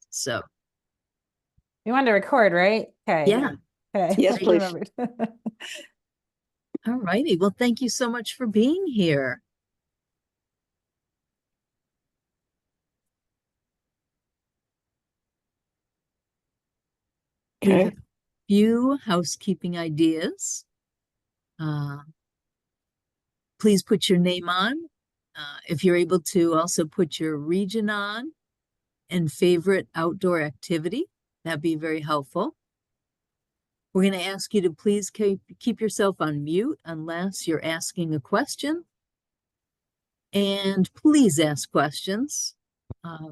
So, You wanted to record, right? Okay. yeah. Okay. Yes, I please. remembered. All righty. Well, thank you so much for being here. We have Okay. a few housekeeping ideas. Please put your name on. If you're able to, also put your region on and favorite outdoor activity. That'd be very helpful. We're going to ask you to please keep yourself on mute unless you're asking a question. And please ask questions.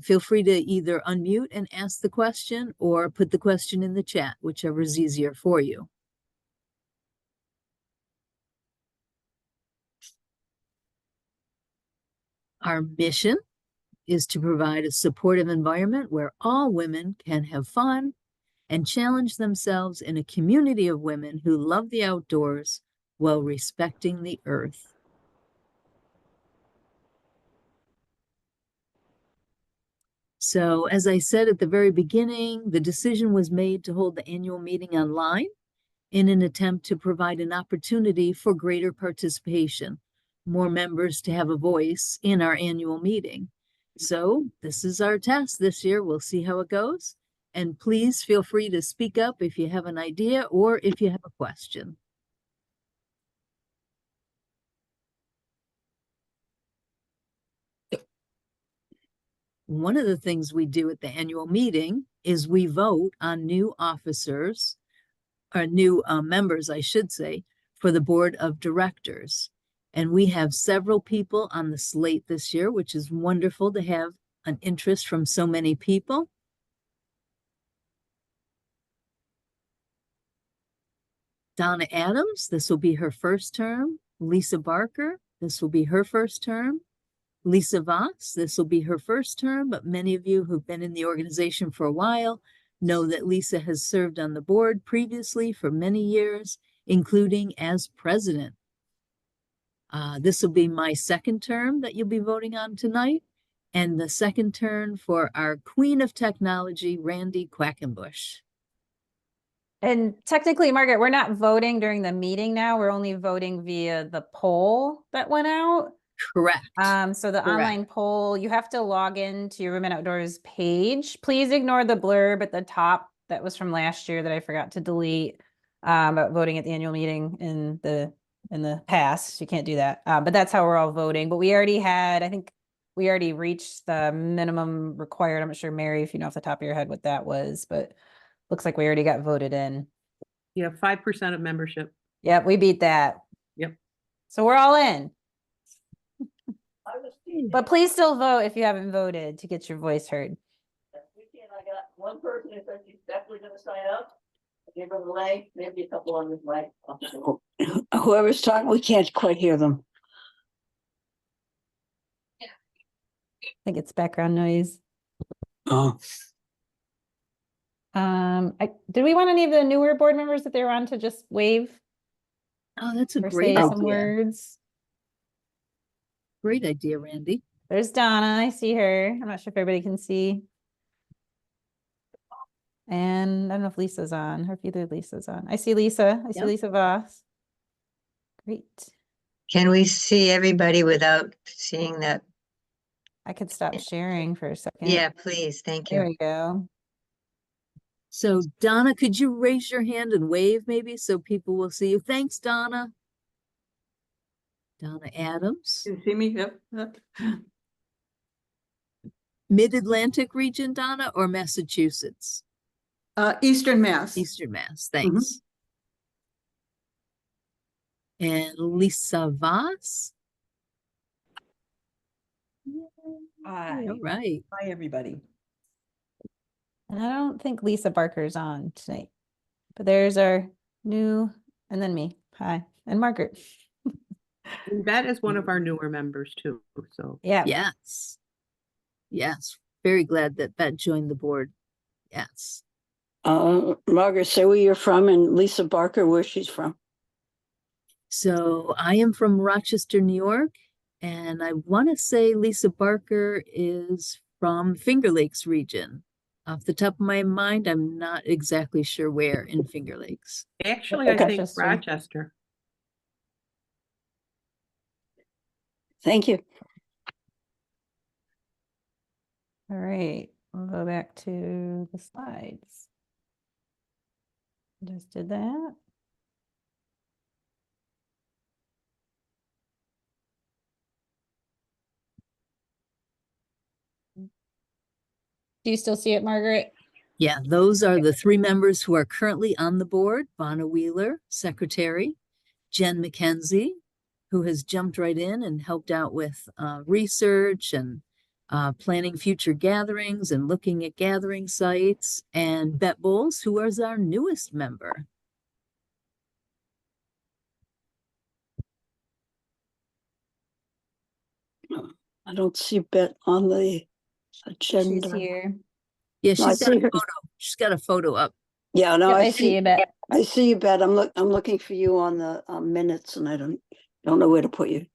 Feel free to either unmute and ask the question or put the question in the chat, whichever is easier for you. Our mission is to provide a supportive environment where all women can have fun and challenge themselves in a community of women who love the outdoors while respecting the earth. So, as I said at the very beginning, the decision was made to hold the annual meeting online in an attempt to provide an opportunity for greater participation, more members to have a voice in our annual meeting. So this is our test this year. We'll see how it goes. And please feel free to speak up if you have an idea or if you have a question. One of the things we do at the annual meeting is we vote on new officers, or new members, I should say, for the board of directors. And we have several people on the slate this year, which is wonderful to have an interest from so many people. Donna Adams, this will be her first term. Lisa Barker, this will be her first term. Lisa Voss, this will be her first term, but many of you who've been in the organization for a while know that Lisa has served on the board previously for many years, including as president. This will be my second term that you'll be voting on tonight, and the second term for our Queen of Technology, Randy Quackenbush. And technically, Margaret, we're not voting during the meeting now. We're only voting via the poll that went out. Correct. So the online poll, you have to log in to your Women Outdoors page. Please ignore the blurb at the top that was from last year that I forgot to delete about voting at the annual meeting in the past. You can't do that. But that's how we're all voting. But we already had, I think we already reached the minimum required. I'm not sure, Mary, if you know off the top of your head what that was, but looks like we already got voted in. Yeah, 5% of membership. Yep, we beat that. Yep. So we're all in. But please still vote if you haven't voted to get your voice heard. I got one person who said she's definitely going to sign up. I gave her the link, maybe a couple others might. Whoever's talking, we can't quite hear them. I think it's background noise. Oh. Did we want any of the newer board members that they were on to just wave Oh, that's a or great say idea. some words? Great idea, Randy. There's Donna. I see her. I'm not sure if everybody can see. And I don't know if Lisa's on, or if either Lisa's on. I see Lisa. I see Lisa Voss. Great. Can we see everybody without seeing that? I could stop sharing for a second. Yeah, please. Thank There you. we go. So Donna, could you raise your hand and wave maybe so people will see you? Thanks, Donna. Donna Adams. Can you see me? Yep. Mid-Atlantic region, Donna, or Massachusetts? Eastern Mass. Eastern Mass, thanks. And Lisa Voss. Hi. All right. Hi, everybody. And I don't think Lisa Barker's on tonight, but there's our new, and then me. Hi. And Margaret. That is one of our newer members too. So Yeah. Yes. Yes. Very glad that that joined the board. Yes. Margaret, say where you're from, and Lisa Barker, where she's from. So I am from Rochester, New York, and I want to say Lisa Barker is from Finger Lakes region. Off the top of my mind, I'm not exactly sure where in Finger Lakes. Actually, I think Rochester. Rochester. Thank you. All right, we'll go back to the slides. Just did that. Do you still see it, Margaret? Yeah, those are the 3 members who are currently on the board: Bonna Wheeler, Secretary; Jen McKenzie, who has jumped right in and helped out with research and planning future gatherings and looking at gathering sites; and Bet Bowles, who is our newest member. I don't see Bet on the She's agenda. here. Yeah, No, I she's got see a her. photo. She's got a photo up. Yeah, no, Yep, I I see see, you, Bet. I see you, Bet. I'm looking for you on the minutes and I don't know where to put you.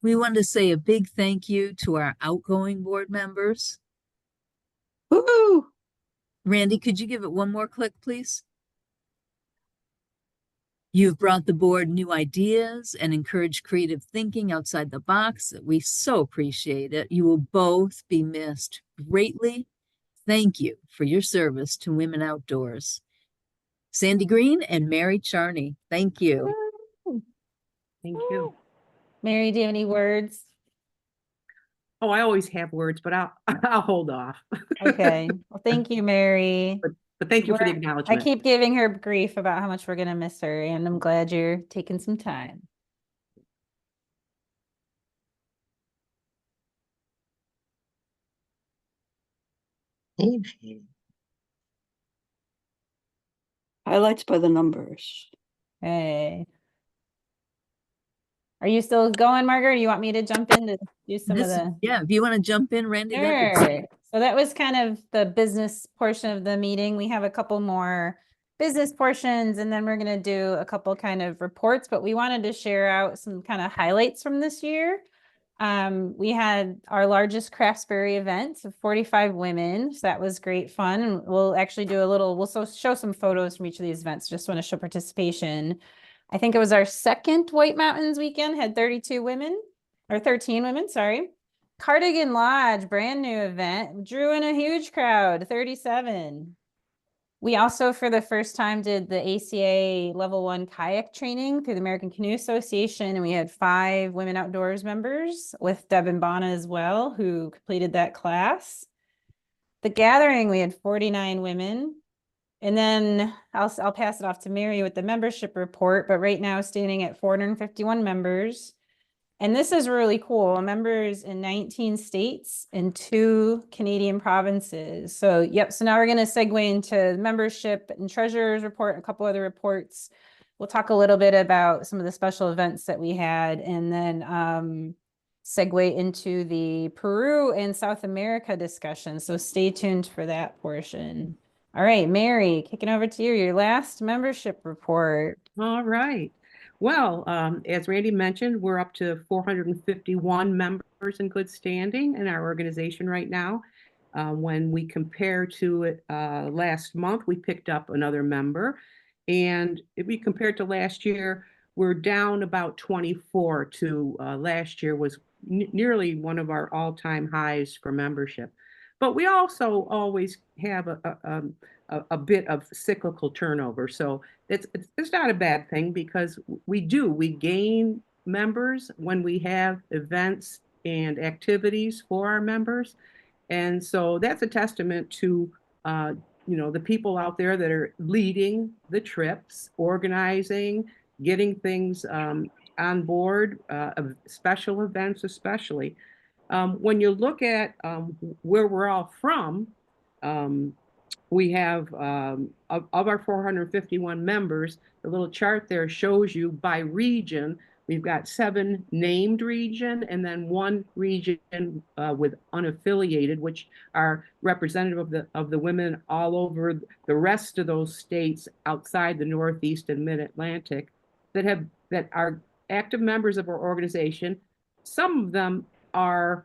We want to say a big thank you to our outgoing board members. Woo! Randy, could you give it one more click, please? You've brought the board new ideas and encouraged creative thinking outside the box. We so appreciate it. You will both be missed greatly. Thank you for your service to Women Outdoors. Sandy Green and Mary Charney, thank you. Thank you. Mary, do you have any words? Oh, I always have words, but I'll hold off. Okay, well, thank you, Mary. But thank you for the I acknowledgement. keep giving her grief about how much we're gonna miss her, and I'm glad you're taking some time. Highlights by the numbers. Hey. Are you still going, Margaret? Or you want me to jump in to do some of the? Yeah, if you want to jump in, Randy, that'd be Sure. great. So that was kind of the business portion of the meeting. We have a couple more business portions, and then we're going to do a couple kind of reports, but we wanted to share out some kind of highlights from this year. We had our largest Craftsberry event of 45 women. So that was great fun. And we'll actually do we'll show some photos from each of these events. Just want to show participation. I think it was our second White Mountains weekend, had 32 women, or 13 women, sorry. Cardigan Lodge, brand new event, drew in a huge crowd, 37. We also, for the first time, did the ACA Level 1 kayak training through the American Canoe Association, and we had 5 Women Outdoors members with Deb and Bonna as well, who completed that class. The gathering, we had 49 women. And then I'll pass it off to Mary with the membership report, but right now standing at 451 members. And this is really cool. Members in 19 states and 2 Canadian provinces. So, yep. So now we're going to segue into membership and treasurer's report, a couple other reports. We'll talk a little bit about some of the special events that we had, and then segue into the Peru and South America discussion. So stay tuned for that portion. All right, Mary, kicking over to you, your last membership report. All right. Well, as Randy mentioned, we're up to 451 members in good standing in our organization right now. When we compare to it last month, we picked up another member. And if we compare to last year, we're down about 24 to last year was nearly one of our all-time highs for membership. But we also always have a bit of cyclical turnover. So it's not a bad thing, because we gain members when we have events and activities for our members. And so that's a testament to the people out there that are leading the trips, organizing, getting things on board, special events especially. When you look at where we're all from, we have, of our 451 members, the little chart there shows you by region. We've got 7 named region, and then 1 region with unaffiliated, which are representative of the women all over the rest of those states outside the Northeast and Mid-Atlantic that are active members of our organization. Some of them are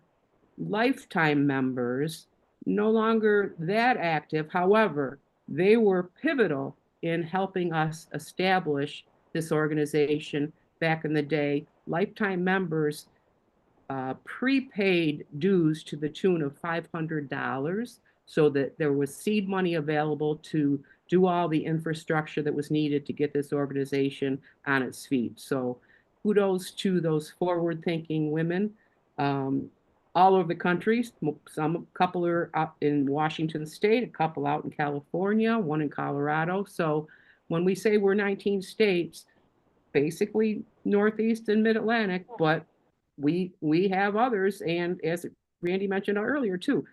lifetime members, no longer that active. However, they were pivotal in helping us establish this organization back in the day. Lifetime members prepaid dues to the tune of $500 so that there was seed money available to do all the infrastructure that was needed to get this organization on its feet. So kudos to those forward-thinking women all over the country. A couple are out in Washington State, a couple out in California, one in Colorado. So when we say we're 19 states, basically Northeast and Mid-Atlantic, but we have others. And as Randy mentioned earlier too,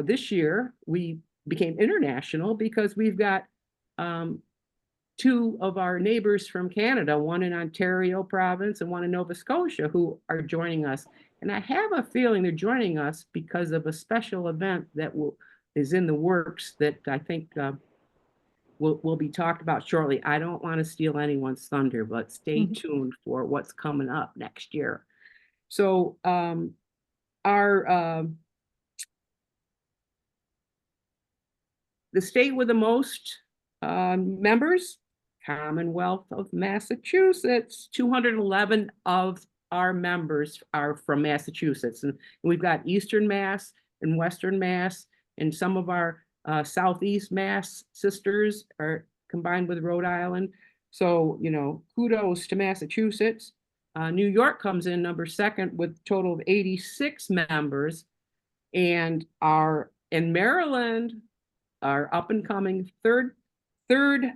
this year we became international because we've got two of our neighbors from Canada, one in Ontario province and one in Nova Scotia, who are joining us. And I have a feeling they're joining us because of a special event that is in the works that I think will be talked about shortly. I don't want to steal anyone's thunder, but stay tuned for what's coming up next year. So the state with the most members, Commonwealth of Massachusetts, 211 of our members are from Massachusetts. And we've got Eastern Mass and Western Mass, and some of our Southeast Mass sisters are combined with Rhode Island. So, you know, kudos to Massachusetts. New York comes in number second with a total of 86 members. And in Maryland, our up and coming third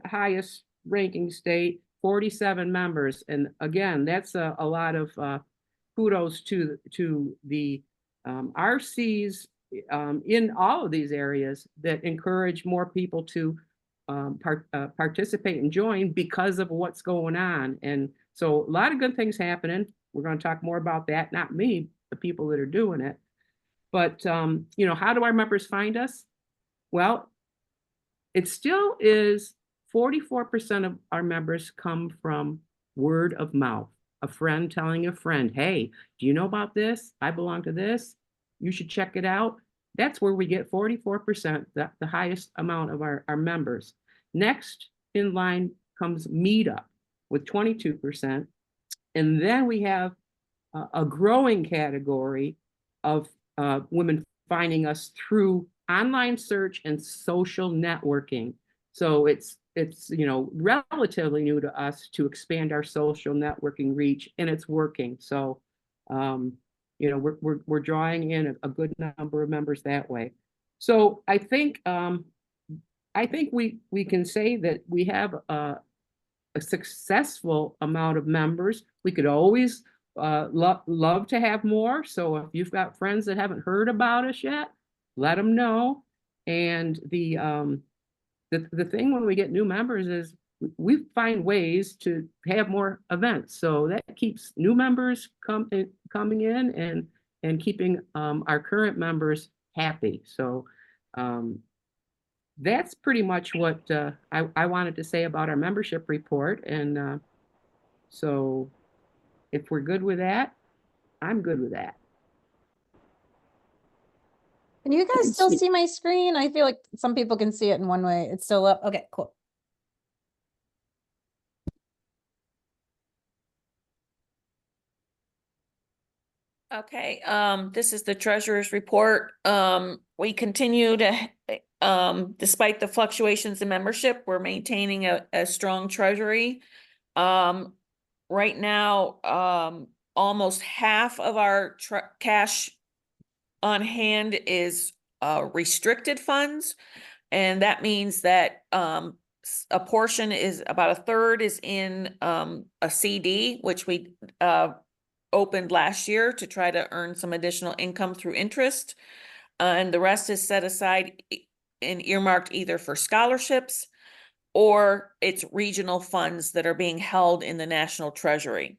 highest ranking state, 47 members. And again, that's a lot of kudos to the RCs in all of these areas that encourage more people to participate and join because of what's going on. And so a lot of good things happening. We're going to talk more about that, not me, the people that are doing it. But, you know, how do our members find us? Well, it still is 44% of our members come from word of mouth, a friend telling a friend, hey, do you know about this? I belong to this. You should check it out. That's where we get 44%, the highest amount of our members. Next in line comes Meetup with 22%. And then we have a growing category of women finding us through online search and social networking. So it's you know, relatively new to us to expand our social networking reach, and it's working. So you know, we're drawing in a good number of members that way. So I think we can say that we have a successful amount of members. We could always love to have more. So if you've got friends that haven't heard about us yet, let them know. And the thing when we get new members is we find ways to have more events. So that keeps new members coming in and keeping our current members happy. So that's pretty much what I wanted to say about our membership report. And so if we're good with that, I'm good with that. Can you guys still see my screen? I feel like some people can see it in one way. It's still up. Okay, cool. Okay, this is the treasurer's report. We continue to, despite the fluctuations in membership, we're maintaining a strong treasury. Right now, almost half of our cash on hand is restricted funds. And that means that a portion is about a third is in a CD, which we opened last year to try to earn some additional income through interest. And the rest is set aside and earmarked either for scholarships or it's regional funds that are being held in the National Treasury.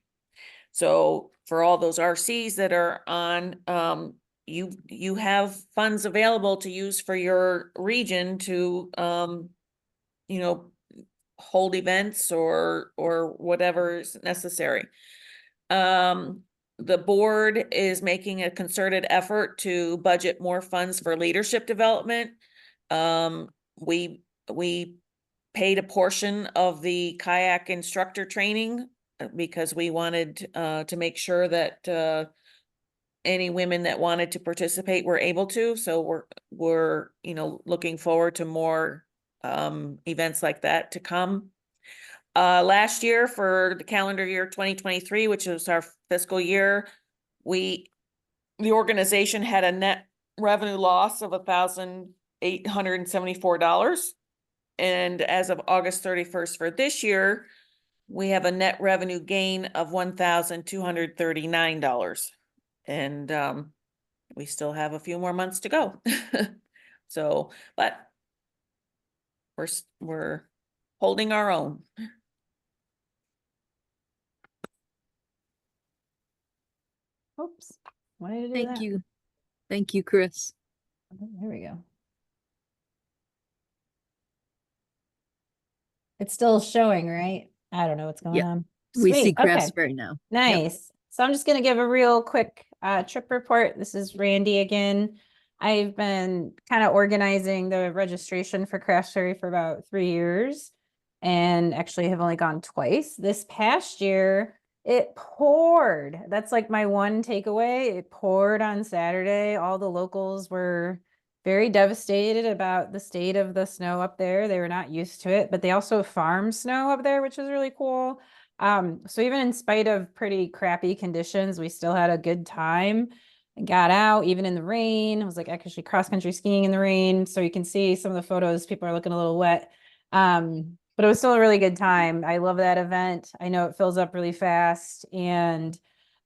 So for all those RCs that are on, you have funds available to use for your region to, you know, hold events or whatever is necessary. the board is making a concerted effort to budget more funds for leadership development. We paid a portion of the kayak instructor training because we wanted to make sure that any women that wanted to participate were able to. So we're looking forward to more events like that to come. Last year, for the calendar year 2023, which was our fiscal year, the organization had a net revenue loss of $1,874. And as of August 31st for this year, we have a net revenue gain of $1,239. And we still have a few more months to go. So, but we're holding our own. Oops. Why did I do Thank that? you. Thank you, Chris. Oh, there we go. It's still showing, right? I don't know what's going Yep. on. We see Sweet, okay. Craftsbury now. Nice. So I'm just going to give a real quick trip report. This is Randy again. I've been kind of organizing the registration for Craftsbury for about 3 years and actually have only gone twice. This past year, it poured. That's like my one takeaway. It poured on Saturday. All the locals were very devastated about the state of the snow up there. They were not used to it, but they also farm snow up there, which is really cool. So even in spite of pretty crappy conditions, we still had a good time and got out even in the rain. It was like actually cross country skiing in the rain. So you can see some of the photos, people are looking a little wet. But it was still a really good time. I love that event. I know it fills up really fast. And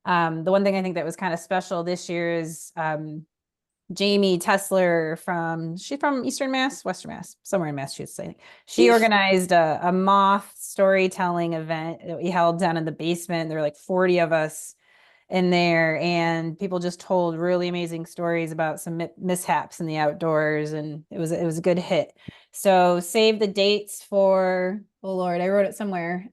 the one thing I think that was kind of special this year is Jamie Tesler she's from Eastern Mass, Western Mass, somewhere in Massachusetts, I think. She East. organized a moth storytelling event that we held down in the basement. There were like 40 of us in there, and people just told really amazing stories about some mishaps in the outdoors, and it was a good hit. So save the dates for, oh Lord, I wrote it somewhere.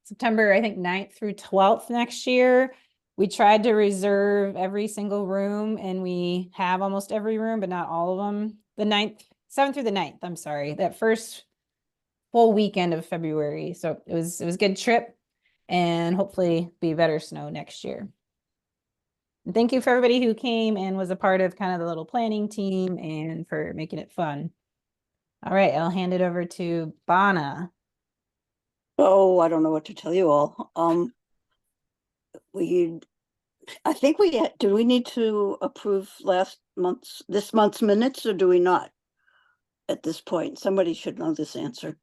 September, I think 9th through 12th next year. We tried to reserve every single room, and we have almost every room, but not all of them. The 7th through the 9th, I'm sorry, that first full weekend of February. So it was a good trip, and hopefully be better snow next year. And thank you for everybody who came and was a part of kind of the little planning team and for making it fun. All right, I'll hand it over to Bana. Oh, I don't know what to tell you all. I think do we need to approve this month's minutes, or do we not? At this point, somebody should know this answer.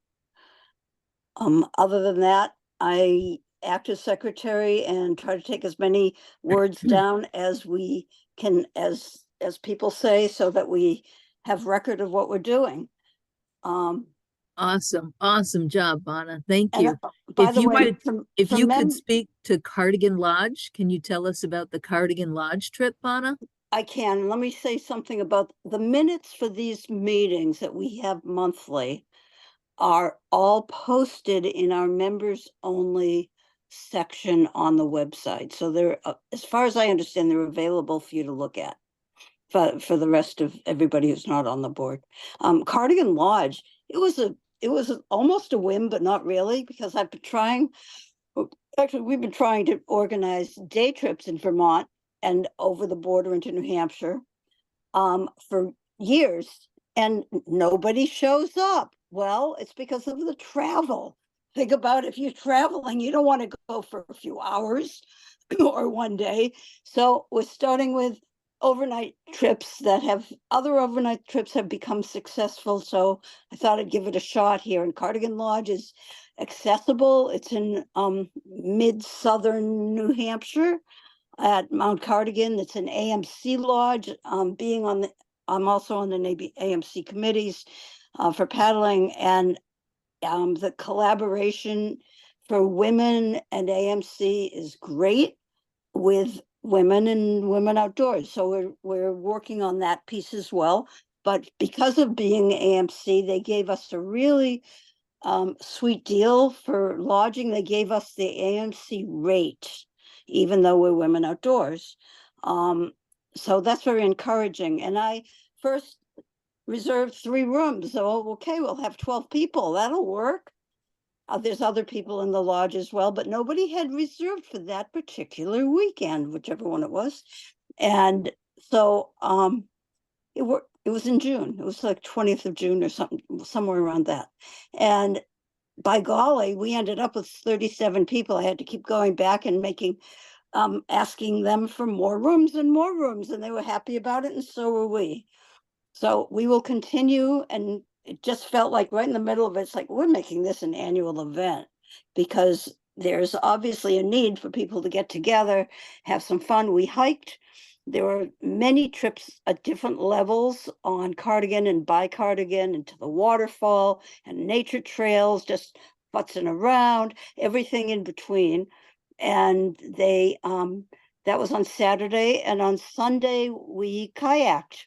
Other than that, I act as secretary and try to take as many words down as we can, as people say, so that we have record of what we're doing. Awesome job, Bana. Thank And, you. by If the you way, could speak to Cardigan Lodge, can you tell us about the Cardigan Lodge trip, Bana? I can. Let me say something about the minutes for these meetings that we have monthly are all posted in our members only section on the website. So they're, as far as I understand, they're available for you to look at for the rest of everybody who's not on the board. Cardigan Lodge, it was almost a whim, but not really, because I've been trying, actually we've been trying to organize day trips in Vermont and over the border into New Hampshire for years, and nobody shows up. Well, it's because of the travel. Think about if you're traveling, you don't want to go for a few hours or one day. So we're starting with overnight trips other overnight trips have become successful. So I thought I'd give it a shot here. And Cardigan Lodge is accessible. It's in mid-southern New Hampshire at Mount Cardigan. It's an AMC lodge. I'm also on the Navy AMC committees for paddling, and the collaboration for women and AMC is great with women and women outdoors. So we're working on that piece as well. But because of being AMC, they gave us a really sweet deal for lodging. They gave us the AMC rate. even though we're women outdoors. So that's very encouraging. And I first reserved 3 rooms. So, okay, we'll have 12 people. That'll work. There's other people in the lodge as well, but nobody had reserved for that particular weekend, whichever one it was. And so it was in June. It was like 20th of June or something, somewhere around that. And by golly, we ended up with 37 people. I had to keep going back and asking them for more rooms, and they were happy about it, and so were we. So we will continue, and it just felt like right in the middle of it, it's like we're making this an annual event because there's obviously a need for people to get together, have some fun. We hiked. There were many trips at different levels on Cardigan and by Cardigan, and to the waterfall and nature trails, just futzing around, everything in between. And that was on Saturday, and on Sunday we kayaked.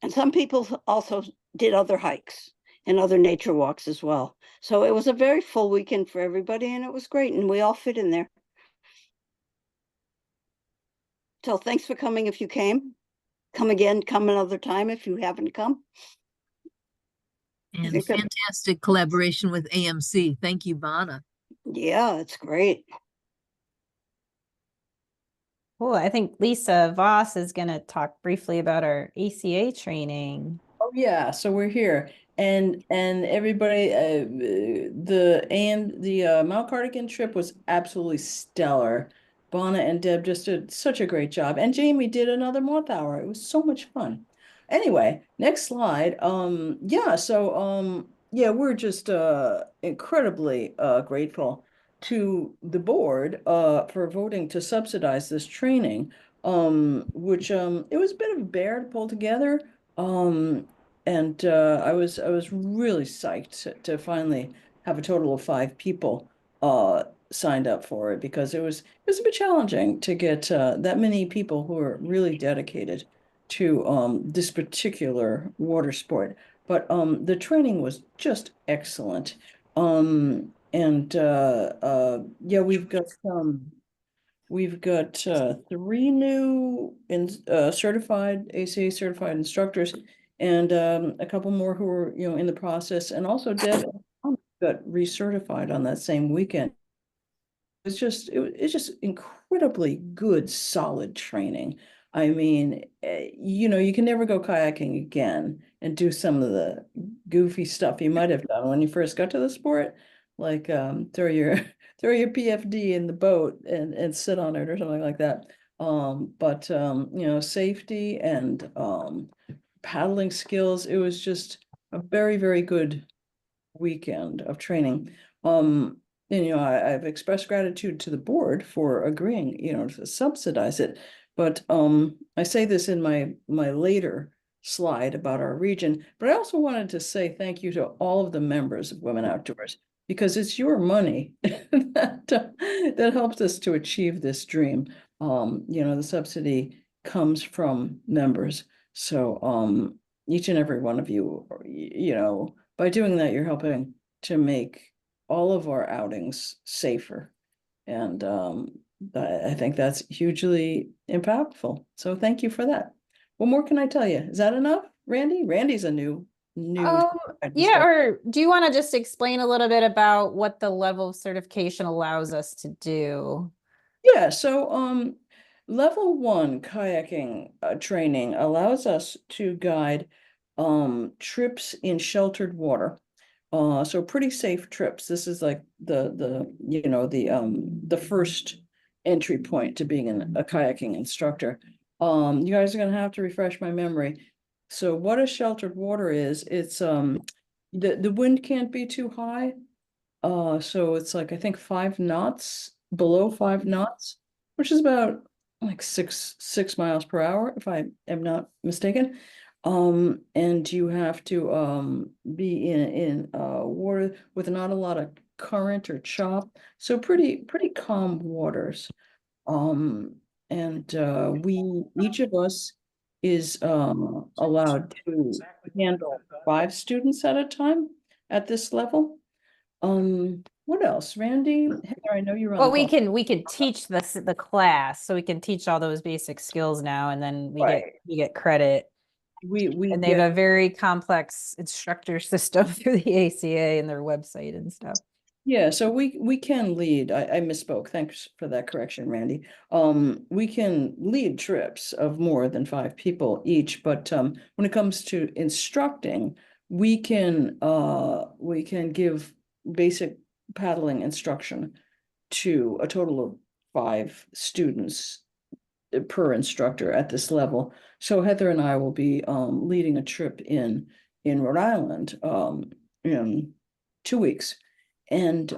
And some people also did other hikes and other nature walks as well. So it was a very full weekend for everybody, and it was great, and we all fit in there. So thanks for coming if you came. Come again, come another time if you haven't come. And think that- fantastic collaboration with AMC. Thank you, Bana. Yeah, it's great. Cool. I think Lisa Voss is going to talk briefly about our ACA training. Oh yeah, so we're here, and everybody, the Mount Cardigan trip was absolutely stellar. Bonna and Deb just did such a great job, and Jamie did another month hour. It was so much fun. Anyway, next slide. Yeah, we're just incredibly grateful to the board for voting to subsidize this training, which it was a bit of a bear to pull together. And I was really psyched to finally have a total of 5 people signed up for it, because it was a bit challenging to get that many people who are really dedicated to this particular water sport. But the training was just excellent. Yeah, we've got 3 new certified ACA certified instructors, and a couple more who are in the process, and also Deb got recertified on that same weekend. It's just incredibly good, solid training. I mean, you can never go kayaking again and do some of the goofy stuff you might have done when you first got to the sport, like throw your PFD in the boat and sit on it or something like that. But safety and paddling skills, it was just a very, very good weekend of training. And I've expressed gratitude to the board for agreeing, to subsidize it. But I say this in my later slide about our region, but I also wanted to say thank you to all of the members of Women Outdoors, because it's your money that helps us to achieve this dream. The subsidy comes from members. So each and every one of you, by doing that, you're helping to make all of our outings safer. And I think that's hugely impactful. So thank you for that. What more can I tell you? Is that enough, Randy? Randy's a new. Yeah, or do you want to just explain a little bit about what the level of certification allows us to do? Yeah, so level 1 kayaking training allows us to guide trips in sheltered water. So pretty safe trips. This is like the first entry point to being a kayaking instructor. You guys are gonna have to refresh my memory. So what a sheltered water is, it's the wind can't be too high. So it's like, I think 5 knots, below 5 knots, which is about like 6 miles per hour, if I am not mistaken. And you have to be in water with not a lot of current or chop, so pretty calm waters. Each of us is allowed to handle 5 students at a time at this level. What else? Randy, Heather, I know you're on. Well, the call. we can teach the class, so we can teach all those basic skills now, and then Right. we get credit. We And they have a very complex instructor system through the ACA and their website and stuff. Yeah, so we can lead. I misspoke. Thanks for that correction, Randy. We can lead trips of more than 5 people each, but when it comes to instructing, we can give basic paddling instruction to a total of 5 students per instructor at this level. So Heather and I will be leading a trip in Rhode Island in 2 weeks. And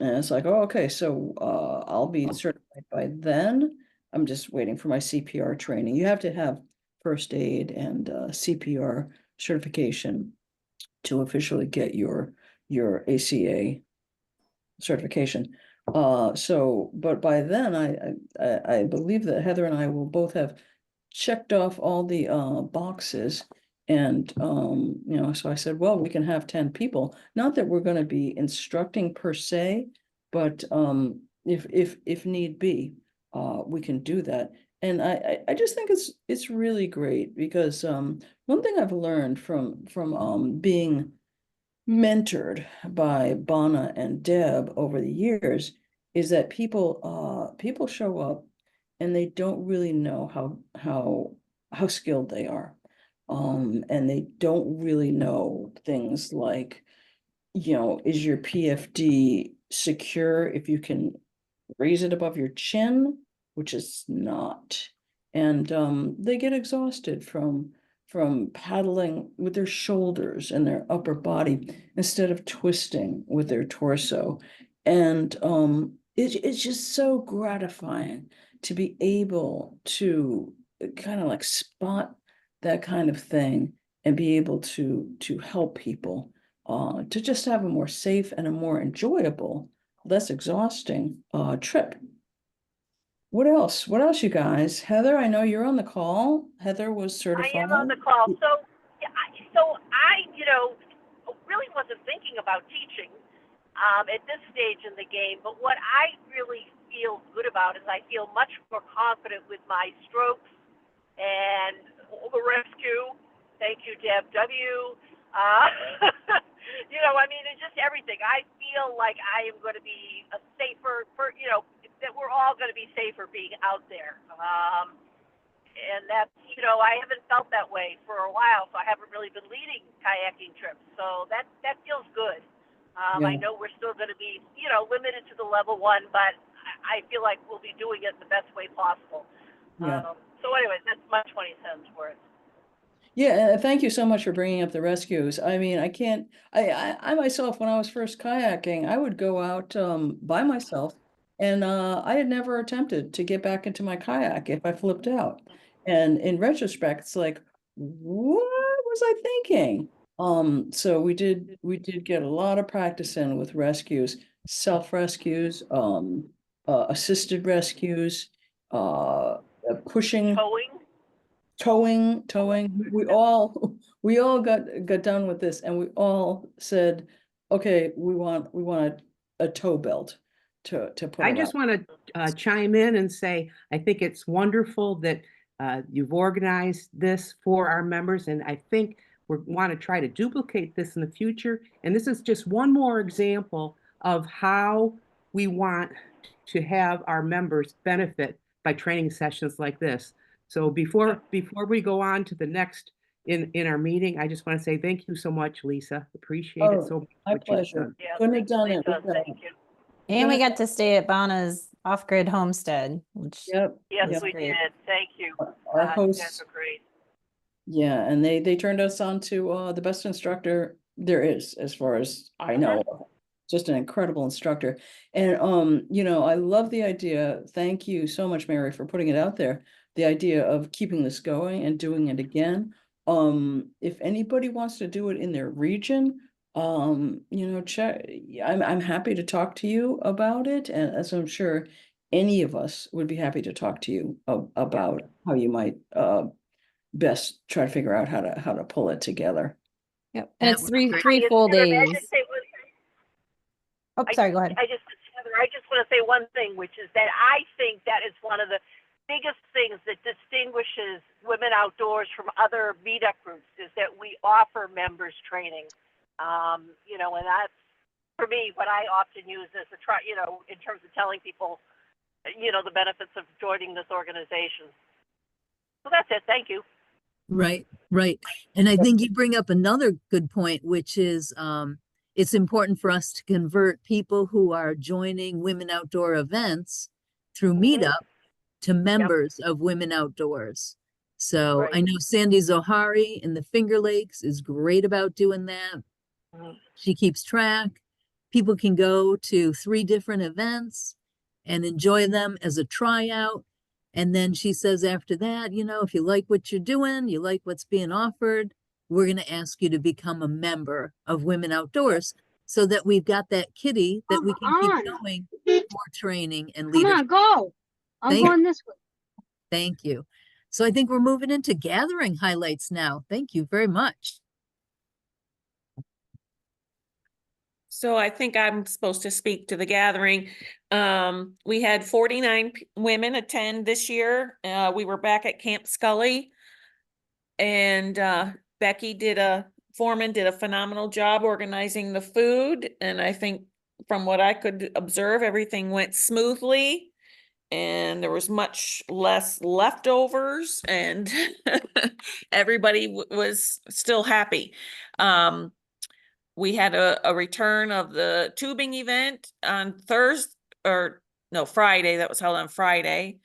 it's like, oh, okay, so I'll be certified by then. I'm just waiting for my CPR training. You have to have first aid and CPR certification to officially get your ACA certification. So, but by then I believe that Heather and I will both have checked off all the boxes. And so I said, well, we can have 10 people. Not that we're going to be instructing per se, but if need be, we can do that. And I just think it's really great because one thing I've learned from being mentored by Bonna and Deb over the years is that people show up and they don't really know how skilled they are. And they don't really know things like, is your PFD secure if you can raise it above your chin, which is not. And they get exhausted from paddling with their shoulders and their upper body instead of twisting with their torso. And it's just so gratifying to be able to kind of like spot that kind of thing and be able to help people to just have a more safe and a more enjoyable, less exhausting trip. What else? What else, you guys? Heather, I know you're on the call. Heather was certified. I am on the call. So, yeah, I really wasn't thinking about teaching at this stage in the game. But what I really feel good about is I feel much more confident with my strokes and the rescue. Thank you, Deb W. It's just everything. I feel like I am going to be a safer that we're all going to be safer being out there. And that's, I haven't felt that way for a while, so I haven't really been leading kayaking trips. So that feels good. I know we're still going to be, limited to the level 1, but I feel like we'll be doing it the best way possible. Yeah. So anyways, that's my 20 cents worth. Yeah, thank you so much for bringing up the rescues. I mean, I myself, when I was first kayaking, I would go out by myself, and I had never attempted to get back into my kayak if I flipped out. And in retrospect, it's like, what was I thinking? So we did get a lot of practice in with rescues, self-rescues, assisted rescues, pushing. Towing. We all got done with this, and we all said, okay, we want a tow belt to put I just want to chime in and say, I think it's wonderful that you've organized this for our members, and I think we want to try to duplicate this in the future. And this is just one more example of how we want to have our members benefit by training sessions like this. So before we go on to the next in our meeting, I just want to say thank you so much, Lisa. Appreciate it so much. My pleasure. Couldn't have done it without. Thank you. And we got to stay at Bonna's off-grid homestead, which Yep. Yes, That's we great. did. Thank you. Our You hosts. guys are great. Yeah, and they turned us on to the best instructor there is, as far as I know. Just an incredible instructor. And I love the idea. Thank you so much, Mary, for putting it out there. The idea of keeping this going and doing it again. If anybody wants to do it in their region, check. I'm happy to talk to you about it, and as I'm sure any of us would be happy to talk to you about how you might best try to figure out how to pull it together. yep. And That it's would be three great. full days. Oh, sorry, go ahead. I just want to say one thing, which is that I think that is one of the biggest things that distinguishes Women Outdoors from other meetup groups is that we offer members training. You know, and that's, for me, what I often use as you know, in terms of telling people, you know, the benefits of joining this organization. So that's it. Thank you. Right, right. And I think you bring up another good point, which is it's important for us to convert people who are joining Women Outdoor events through Meetup to members of Women Outdoors. So I Right. know Sandy Zohari in the Finger Lakes is great about doing that. She keeps track. People can go to 3 different events and enjoy them as a tryout. And then she says after that, you know, if you like what you're doing, you like what's being offered, we're going to ask you to become a member of Women Outdoors so that we've got that kitty that we can keep going for training and Come leadership. on, go. I'm Thank- going this way. Thank you. So I think we're moving into gathering highlights now. Thank you very much. So I think I'm supposed to speak to the gathering. We had 49 women attend this year. We were back at Camp Scully. And Becky Foreman did a phenomenal job organizing the food. And I think from what I could observe, everything went smoothly. And there was much less leftovers and everybody was still happy. We had a return of the tubing event on Friday. That was held on Friday.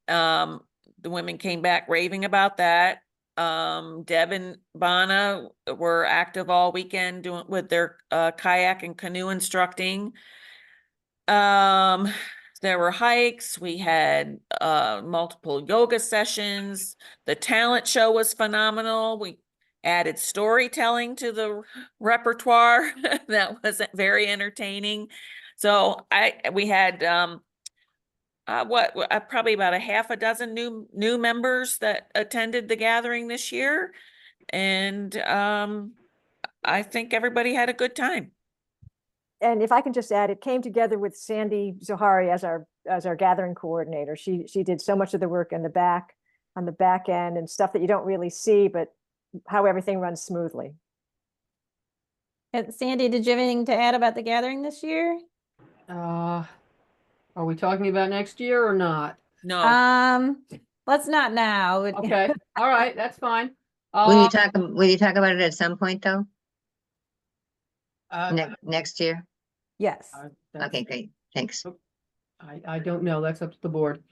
The women came back raving about that. Deb and Bana were active all weekend doing with their kayak and canoe instructing. There were hikes. We had multiple yoga sessions. The talent show was phenomenal. We added storytelling to the repertoire. That was very entertaining. So we had probably about a half a dozen new members that attended the gathering this year. And I think everybody had a good time. And if I can just add, it came together with Sandy Zohari as our gathering coordinator. She did so much of the work on the back end and stuff that you don't really see, but how everything runs smoothly. And Sandy, did you have anything to add about the gathering this year? Are we talking about next year or not? No. Let's not now. Okay, all right, that's fine. Will you talk about it at some point though? Uh, Next year? Yes. that's- Okay, great. Thanks. I don't know. That's up to the board.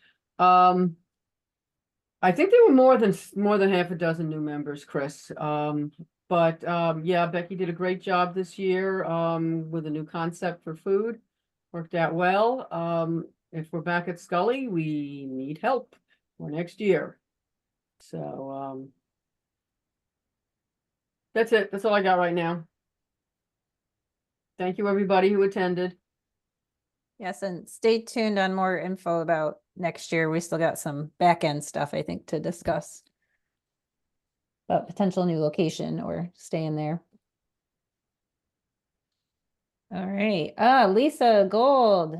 I think there were more than half a dozen new members, Chris. But yeah, Becky did a great job this year with a new concept for food. Worked out well. If we're back at Scully, we need help for next year. So that's it. That's all I got right now. Thank you, everybody who attended. Yes, and stay tuned on more info about next year. We still got some back end stuff, I think, to discuss about potential new location or staying there. All right. Lisa Gold.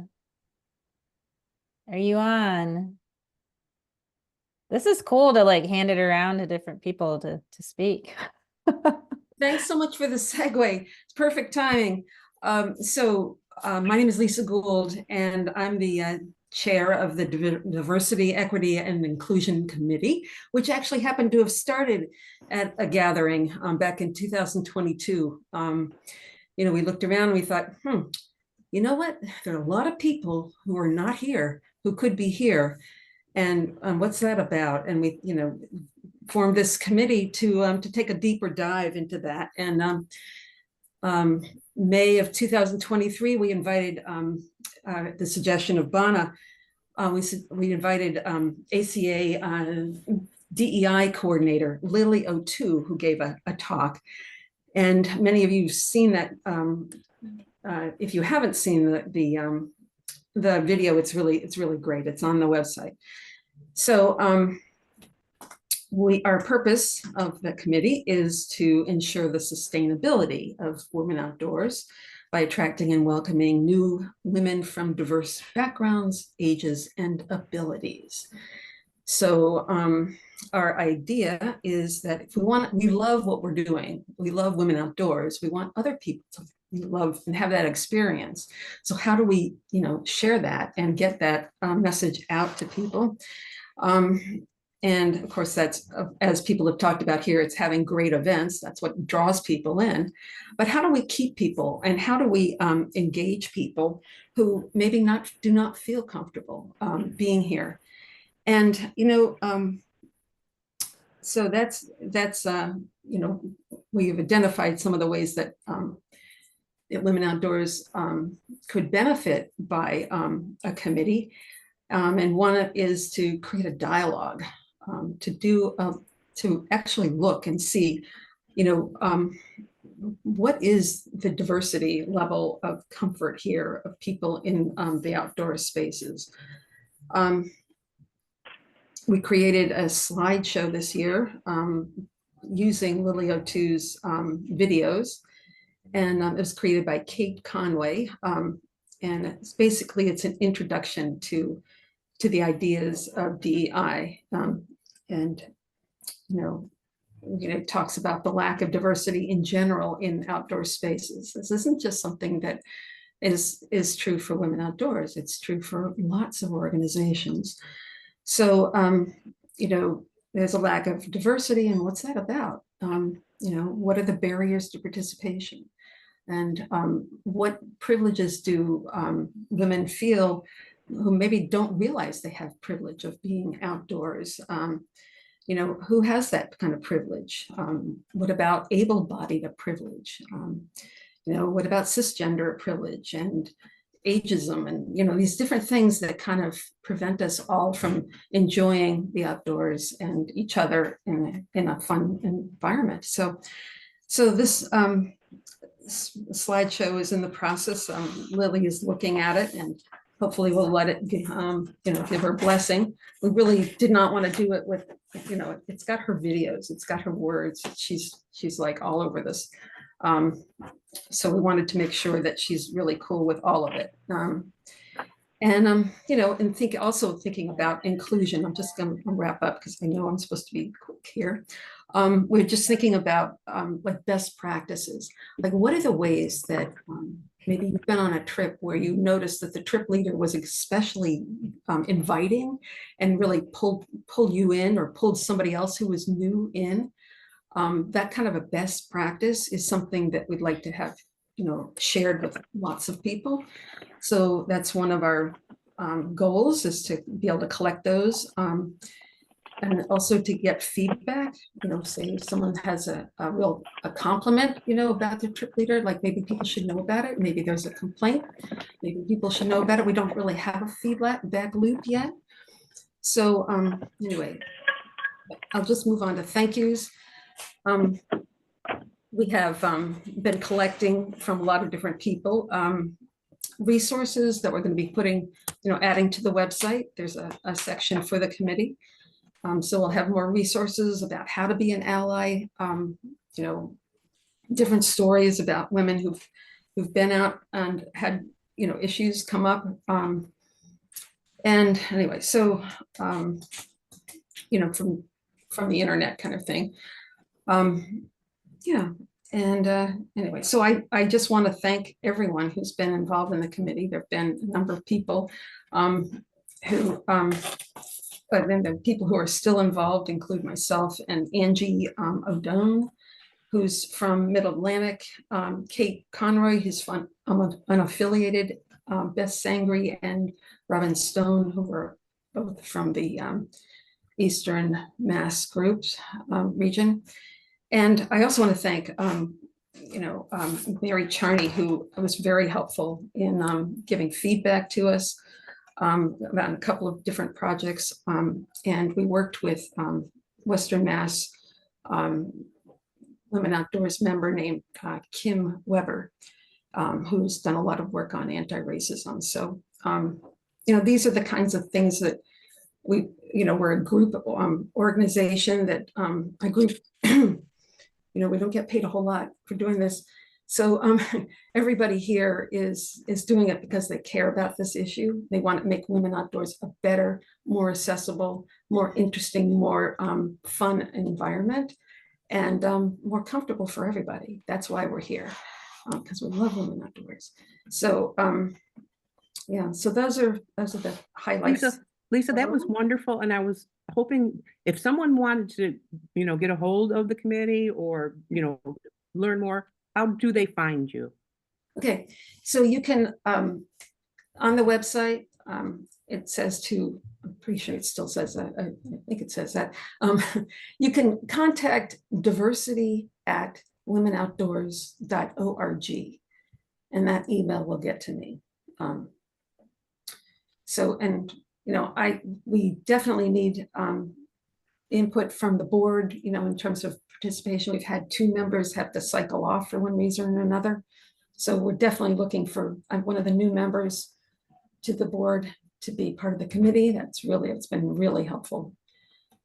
Are you on? This is cool to like hand it around to different people to speak. Thanks so much for the segue. It's perfect timing. My name is Lisa Gould, and I'm the chair of the Diversity, Equity, and Inclusion Committee, which actually happened to have started at a gathering back in 2022. We looked around and we thought, you know what? There are a lot of people who are not here who could be here. And what's that about? And we, formed this committee to take a deeper dive into that. And May of 2023, we invited, the suggestion of Bana, we invited ACA DEI coordinator Lily O'Toole, who gave a talk. And many of you have seen that. If you haven't seen the video, it's really great. It's on the website. So our purpose of the committee is to ensure the sustainability of Women Outdoors. by attracting and welcoming new women from diverse backgrounds, ages, and abilities. So our idea is that if we love what we're doing, we love Women Outdoors, we want other people to love and have that experience. So how do we, share that and get that message out to people? And of course, that's, as people have talked about here, it's having great events. That's what draws people in. But how do we keep people, and how do we engage people who maybe do not feel comfortable being here? And, so that's we've identified some of the ways that Women Outdoors could benefit by a committee. And one is to create a dialogue, to actually look and see, what is the diversity level of comfort here of people in the outdoor spaces. We created a slideshow this year using Lily O2's videos, and it was created by Kate Conway. And it's basically, it's an introduction to the ideas of DEI. And, it talks about the lack of diversity in general in outdoor spaces. This isn't just something that is true for Women Outdoors. It's true for lots of organizations. So, there's a lack of diversity, and what's that about? What are the barriers to participation? And what privileges do women feel who maybe don't realize they have privilege of being outdoors? Who has that kind of privilege? What about able-bodied privilege? What about cisgender privilege and ageism, and these different things that kind of prevent us all from enjoying the outdoors and each other in a fun environment. So this slideshow is in the process. Lily is looking at it, and hopefully we'll let it give her blessing. We really did not want to do it with, it's got her videos, it's got her words. She's like all over this. So we wanted to make sure that she's really cool with all of it. And also thinking about inclusion. I'm just going to wrap up because I know I'm supposed to be quick here. We're just thinking about like best practices. Like, what are the ways that maybe you've been on a trip where you noticed that the trip leader was especially inviting and really pulled you in, or pulled somebody else who was new in? That kind of a best practice is something that we'd like to have, shared with lots of people. So that's one of our goals, is to be able to collect those, and also to get feedback. Say if someone has a compliment, about the trip leader, like maybe people should know about it. Maybe there's a complaint. Maybe people should know about it. We don't really have a feedback loop yet. So anyway, I'll just move on to thank yous. We have been collecting from a lot of different people resources that we're going to be putting, adding to the website. There's a section for the committee. So we'll have more resources about how to be an ally, different stories about women who've been out and had, issues come up. And anyway, so, from the internet kind of thing. Anyway, so I just want to thank everyone who's been involved in the committee. There have been a number of people but then the people who are still involved include myself and Angie O'Done, who's from Mid-Atlantic, Kate Conroy, who's from unaffiliated, Beth Sangri and Robin Stone, who were both from the Eastern Mass groups region. And I also want to thank, Mary Charney, who was very helpful in giving feedback to us about a couple of different projects. And we worked with Western Mass Women Outdoors member named Kim Weber, who's done a lot of work on anti-racism. So, these are the kinds of things that we, we're a group organization that we don't get paid a whole lot for doing this. So everybody here is doing it because they care about this issue. They want to make women outdoors a better, more accessible, more interesting, more fun environment, and more comfortable for everybody. That's why we're here, because we love women outdoors. So yeah, so those are the highlights. Lisa, that was wonderful, and I was hoping if someone wanted to, get a hold of the committee or, learn more, how do they find you? Okay, so you can, on the website, it says to, I'm pretty sure it still says that, I think it says that. You can contact diversity@womenoutdoors.org, and that email will get to me. So, and, we definitely need input from the board, in terms of participation. We've had 2 members have to cycle off for one reason or another. So we're definitely looking for one of the new members to the board to be part of the committee. It's been really helpful.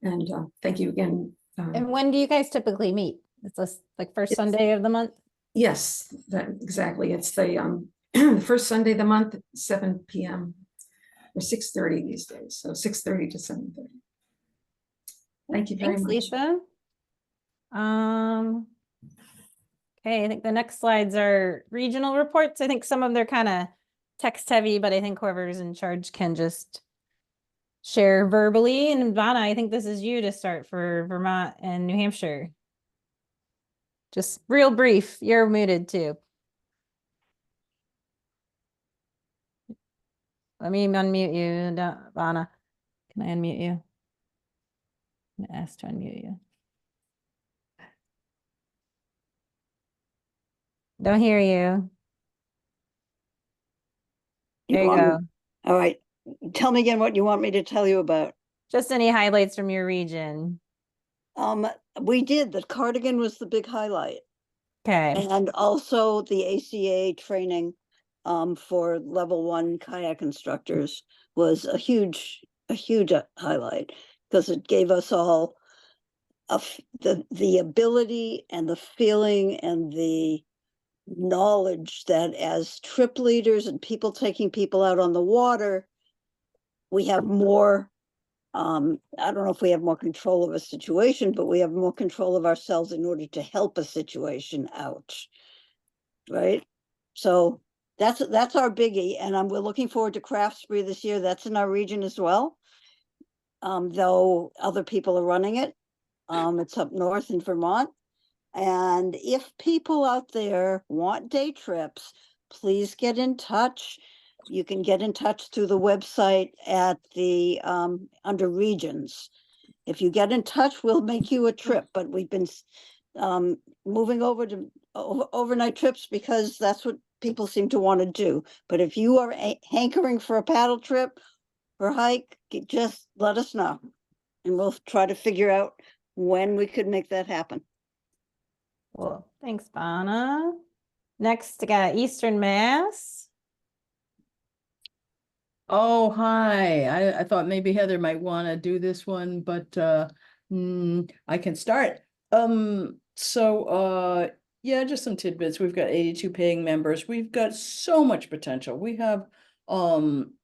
And thank you again. And when do you guys typically meet? It's this like first Sunday of the month? Yes, exactly. It's the the first Sunday of the month, 7 p.m. or 6:30 these days. So 6:30 to 7:30. Thank you very Thanks, much. Lisa. Okay, I think the next slides are regional reports. I think some of them are kind of text heavy, but I think whoever's in charge can just share verbally. And Vanna, I think this is you to start for Vermont and New Hampshire. Just real brief. You're muted too. Let me unmute you, Vanna. Can I unmute you? I'm gonna ask to unmute you. Don't hear you. There you go. All right. Tell me again what you want me to tell you about. Just any highlights from your region. We did. The cardigan was the big highlight. Okay. And also the ACA training for level 1 kayak instructors was a huge highlight, because it gave us all the ability and the feeling and the knowledge that as trip leaders and people taking people out on the water, we have more, I don't know if we have more control of a situation, but we have more control of ourselves in order to help a situation out, right? So that's our biggie, and we're looking forward to Craft Spree this year. That's in our region as well, though other people are running it. It's up north in Vermont. And if people out there want day trips, please get in touch. You can get in touch through the website at the under regions. If you get in touch, we'll make you a trip. But we've been moving over to overnight trips because that's what people seem to want to do. But if you are hankering for a paddle trip or hike, just let us know, and we'll try to figure out when we could make that happen. Cool. Thanks, Vanna. Next, I got Eastern Mass. Oh, hi. I thought maybe Heather might want to do this one, but I can start. Yeah, just some tidbits. We've got 82 paying members. We've got so much potential. We have a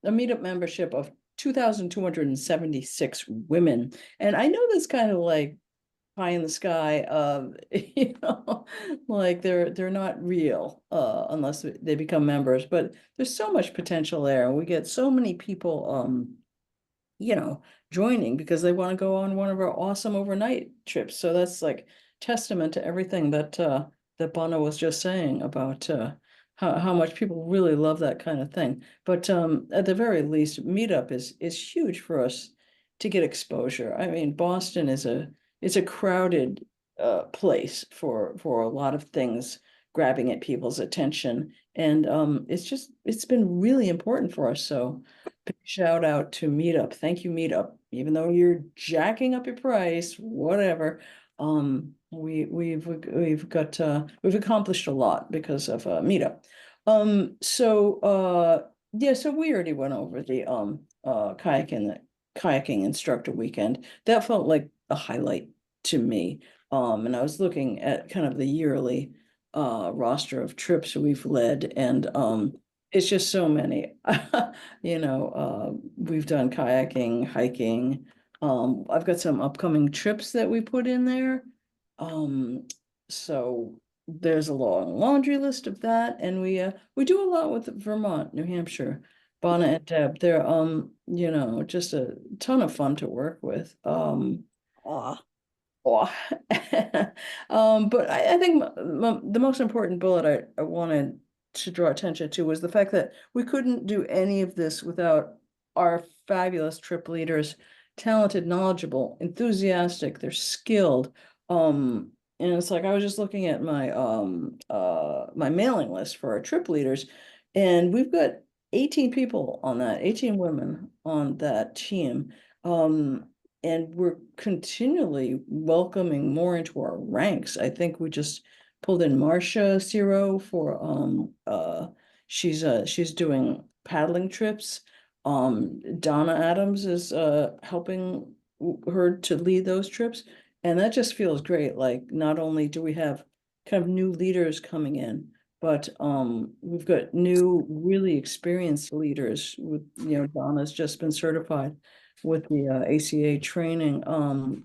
meetup membership of 2,276 women. And I know that's kind of like pie in the sky, like they're not real unless they become members, but there's so much potential there, and we get so many people joining because they want to go on one of our awesome overnight trips. So that's like testament to everything that that Bono was just saying about how much people really love that kind of thing. But at the very least, meetup is huge for us to get exposure. I mean, Boston is a crowded place for a lot of things grabbing at people's attention. And it's been really important for us. So big shout out to Meetup. Thank you, Meetup. Even though you're jacking up your price, whatever, we've accomplished a lot because of Meetup. Yeah, so we already went over the kayaking instructor weekend. That felt like a highlight to me. And I was looking at kind of the yearly roster of trips we've led, and it's just so many. We've done kayaking, hiking. I've got some upcoming trips that we put in there. So there's a long laundry list of that, and we do a lot with Vermont, New Hampshire. Bonna and Deb, they're just a ton of fun to work with. Aw, But I think the most important bullet I wanted to draw attention to was the fact that we couldn't do any of this without our fabulous trip leaders, talented, knowledgeable, enthusiastic, they're skilled. And it's like I was just looking at my my mailing list for our trip leaders, and we've got 18 people on that, 18 women on that team. And we're continually welcoming more into our ranks. I think we just pulled in Marcia Ciro for she's doing paddling trips. Donna Adams is helping her to lead those trips, and that just feels great. Like, not only do we have kind of new leaders coming in, but we've got new really experienced leaders with, Donna's just been certified with the ACA training.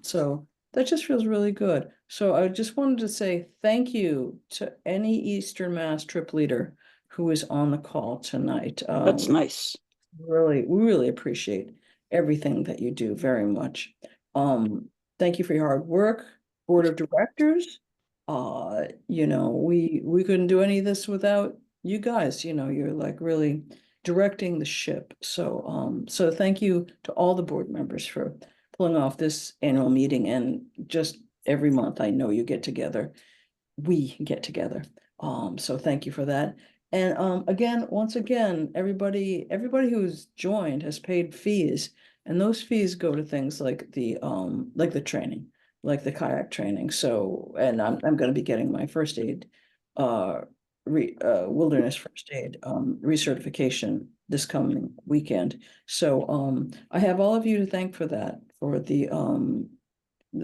So that just feels really good. So I just wanted to say thank you to any Eastern Mass trip leader who is on the call tonight. that's nice. We really appreciate everything that you do very much. Thank you for your hard work, board of directors. We couldn't do any of this without you guys. You're like really directing the ship. So thank you to all the board members for pulling off this annual meeting, and just every month I know you get together. We get together. So thank you for that. And once again, everybody who's joined has paid fees, and those fees go to things like the training, like the kayak training. So, and I'm going to be getting my first aid wilderness first aid recertification this coming weekend. So I have all of you to thank for that, for the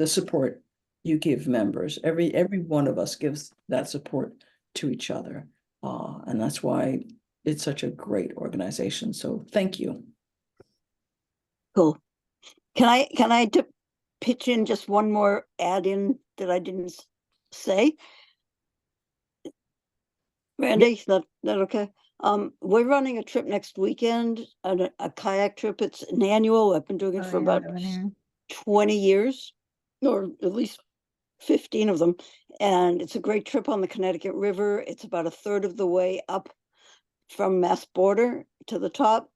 support you give members. Every one of us gives that support to each other, and that's why it's such a great organization. So thank you. Cool. Can I pitch in just one more add-in that I didn't say? Randy, is that okay? We're running a trip next weekend, a kayak trip. It's an annual. I've been doing it for about 20 years, or at least 15 of them. And it's a great trip on the Connecticut River. It's about a third of the way up from Mass border to the top.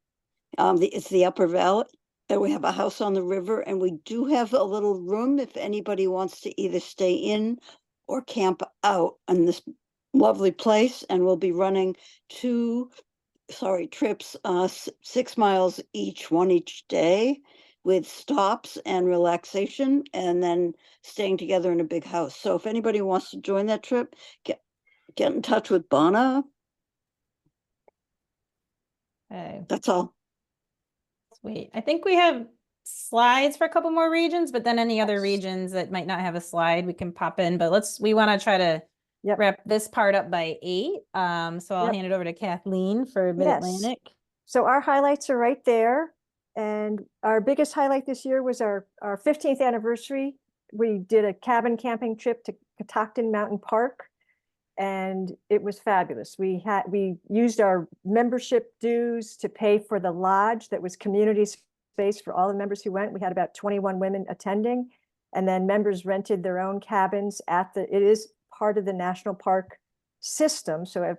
It's the Upper Valley. And we have a house on the river, and we do have a little room if anybody wants to either stay in or camp out on this lovely place. And we'll be running trips, 6 miles each, one each day, with stops and relaxation, and then staying together in a big house. So if anybody wants to join that trip, get in touch with Bonna. Okay. That's all. Sweet. I think we have slides for a couple more regions, but then any other regions that might not have a slide, we can pop in. But we want to try to wrap this part up by 8. So I'll hand it over to Kathleen for Mid-Atlantic. So our highlights are right there. And our biggest highlight this year was our 15th anniversary. We did a cabin camping trip to Catoctin Mountain Park, and it was fabulous. We used our membership dues to pay for the lodge that was community space for all the members who went. We had about 21 women attending, and then members rented their own cabins it is part of the national park system. So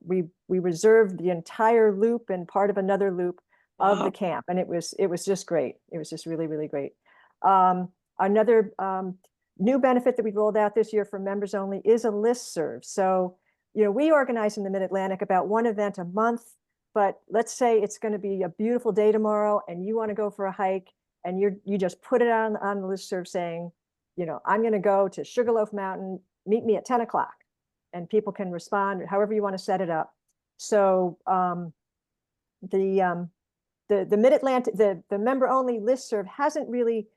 we reserved the entire loop and part of another loop of the camp, and it was just great. It was just really, really great. Another new benefit that we've rolled out this year for members only is a listserv. So, we organize in the Mid-Atlantic about one event a month, but let's say it's going to be a beautiful day tomorrow and you want to go for a hike, and you just put it on the listserv saying, I'm going to go to Sugarloaf Mountain, meet me at 10 o'clock, and people can respond however you want to set it up. So the Mid-Atlantic, the member only listserv hasn't really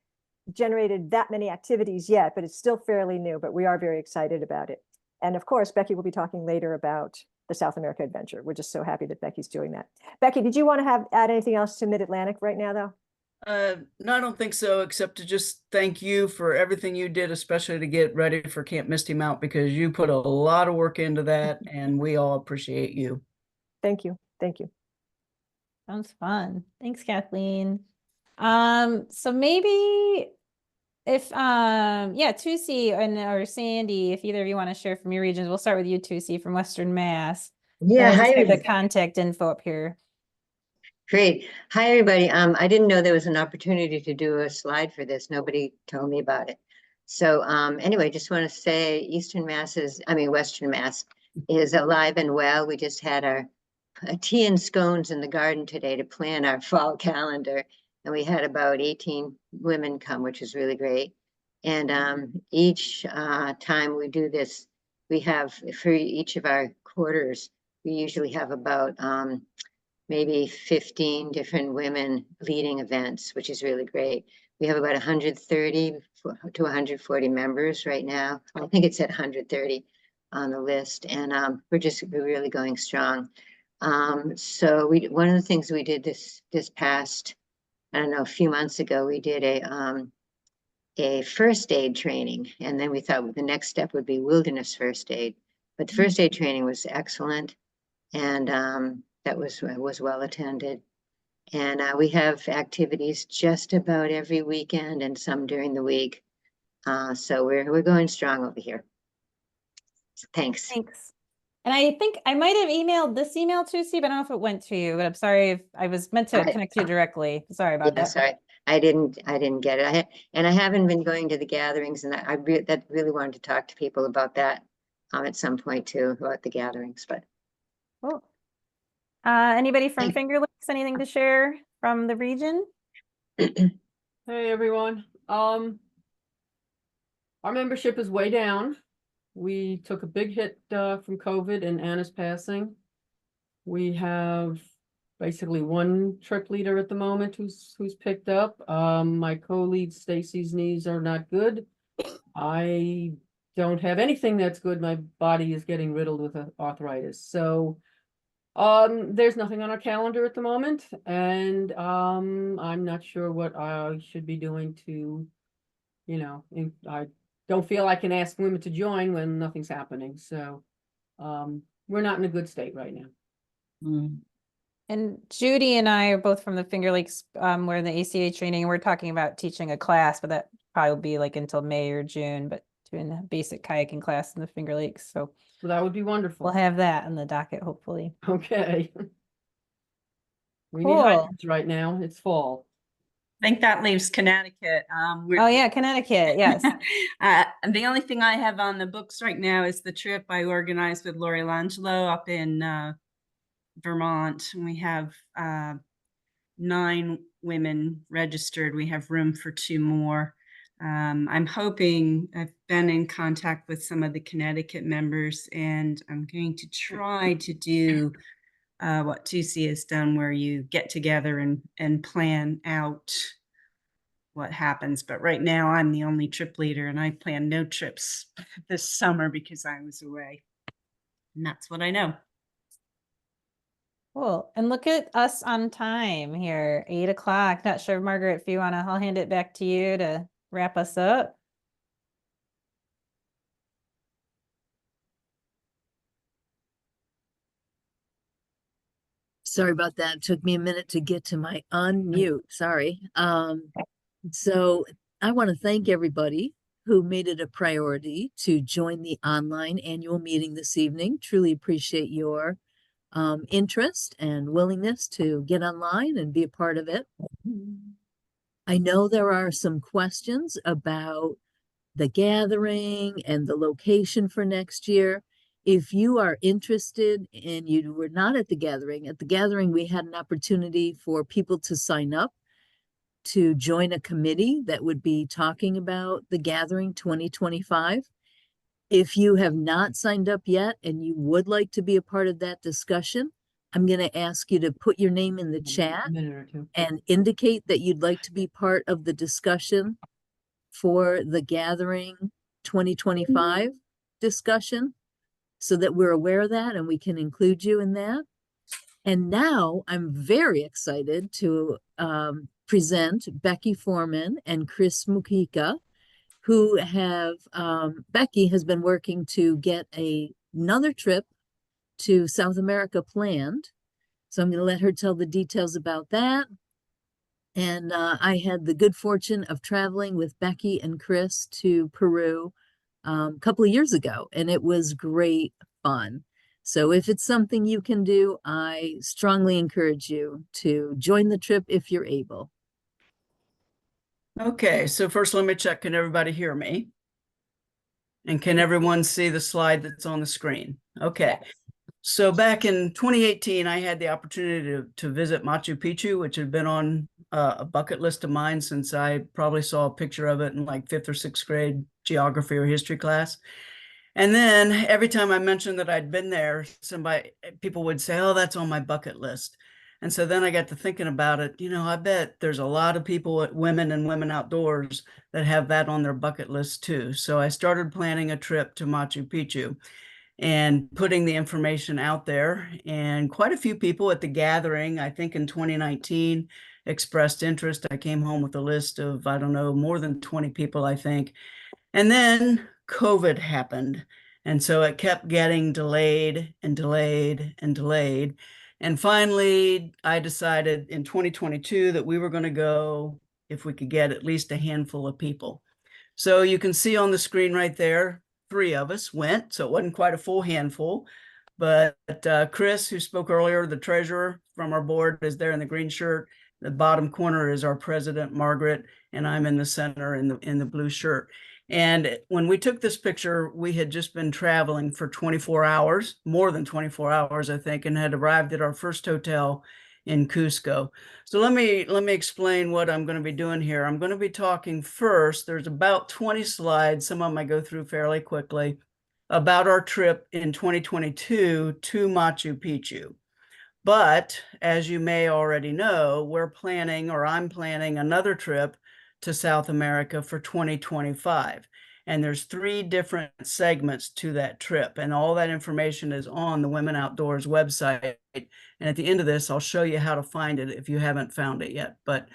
generated that many activities yet, but it's still fairly new, but we are very excited about it. And of course, Becky will be talking later about the South America adventure. We're just so happy that Becky's doing that. Becky, did you want to add anything else to Mid-Atlantic right now, though? No, I don't think so, except to just thank you for everything you did, especially to get ready for Camp Misty Mount, because you put a lot of work into that and we all appreciate you. Thank you. Thank you. Sounds fun. Thanks, Kathleen. So maybe if yeah, Tusi and or Sandy, if either of you want to share from your regions, we'll start with you, Tusi, from Western Mass. Yeah, I just hi, have the everybody. contact info up here. Great. Hi, everybody. I didn't know there was an opportunity to do a slide for this. Nobody told me about it. So anyway, just want to say Western Mass is alive and well. We just had our tea and scones in the garden today to plan our fall calendar. And we had about 18 women come, which is really great. And each time we do this, we have, for each of our quarters, we usually have about maybe 15 different women leading events, which is really great. We have about 130 to 140 members right now. I think it's at 130 on the list, and we're really going strong. So one of the things we did this past, I don't know, a few months ago, we did a first aid training, and then we thought the next step would be wilderness first aid. But the first aid training was excellent, and that was well attended. And we have activities just about every weekend and some during the week. So we're going strong over here. Thanks. Thanks. And I think I might have emailed this email to Steve. I don't know if it went to you, but I'm sorry if I was meant to connect you directly. Sorry about that. Sorry, I didn't get it. I haven't been going to the gatherings, and I really wanted to talk to people about that at some point too, about the gatherings. But cool. Anybody from Finger Lakes, anything to share from the region? Hey everyone. Our membership is way down. We took a big hit from COVID and Anna's passing. We have basically one trip leader at the moment who's picked up. My co-lead Stacy's knees are not good. I don't have anything that's good. My body is getting riddled with arthritis. So there's nothing on our calendar at the moment, and I'm not sure what I should be doing to, I don't feel I can ask women to join when nothing's happening. So we're not in a good state right now. Mm. And Judy and I are both from the Finger Lakes. We're in the ACA training. We're talking about teaching a class, but that probably will be like until May or June, but doing a basic kayaking class in the Finger Lakes. So that would be wonderful. We'll have that in the docket, hopefully. Okay. We Cool. need hydrants right now. It's fall. I think that leaves Connecticut. Oh yeah, Connecticut, yes. The only thing I have on the books right now is the trip I organized with Lori Langelo up in Vermont. We have 9 women registered. We have room for 2 more. I'm hoping, I've been in contact with some of the Connecticut members, and I'm going to try to do what Tusi has done, where you get together and plan out what happens. But right now I'm the only trip leader, and I plan no trips this summer because I was away. And that's what I know. Cool. And look at us on time here, 8 o'clock. Not sure, Margaret, if you want to, I'll hand it back to you to wrap us up. Sorry about that. It took me a minute to get to my unmute. Sorry. So I want to thank everybody who made it a priority to join the online annual meeting this evening. Truly appreciate your interest and willingness to get online and be a part of it. I know there are some questions about the gathering and the location for next year. If you are interested and you were not at the gathering we had an opportunity for people to sign up to join a committee that would be talking about the gathering 2025. If you have not signed up yet and you would like to be a part of that discussion, I'm going to ask you to put your name in the chat and indicate that you'd like to be part of the discussion for the gathering 2025 discussion. so that we're aware of that and we can include you in that. And now I'm very excited to present Becky Foreman and Chris Mujica, who have, Becky has been working to get another trip to South America planned. So I'm going to let her tell the details about that. And I had the good fortune of traveling with Becky and Chris to Peru a couple of years ago, and it was great fun. So if it's something you can do, I strongly encourage you to join the trip if you're able. Okay, so first let me check, can everybody hear me? And can everyone see the slide that's on the screen? Okay. So back in 2018, I had the opportunity to visit Machu Picchu, which had been on a bucket list of mine since I probably saw a picture of it in like 5th or 6th grade geography or history class. And then every time I mentioned that I'd been there, people would say, oh, that's on my bucket list. And so then I got to thinking about it. You know, I bet there's a lot of people, women and women outdoors, that have that on their bucket list too. So I started planning a trip to Machu Picchu and putting the information out there. And quite a few people at the gathering, I think in 2019, expressed interest. I came home with a list of, I don't know, more than 20 people, I think. And then COVID happened. And so it kept getting delayed and delayed and delayed. And finally, I decided in 2022 that we were going to go if we could get at least a handful of people. So you can see on the screen right there, 3 of us went, so it wasn't quite a full handful. But Chris, who spoke earlier, the treasurer from our board, is there in the green shirt. The bottom corner is our president, Margaret, and I'm in the center in the blue shirt. And when we took this picture, we had just been traveling for 24 hours, more than 24 hours, I think, and had arrived at our first hotel in Cusco. So let me explain what I'm going to be doing here. I'm going to be talking first. There's about 20 slides. Some of them I go through fairly quickly about our trip in 2022 to Machu Picchu. But as you may already know, we're planning, or I'm planning, another trip to South America for 2025. And there's 3 different segments to that trip. And all that information is on the Women Outdoors website. And at the end of this, I'll show you how to find it if you haven't found it yet. But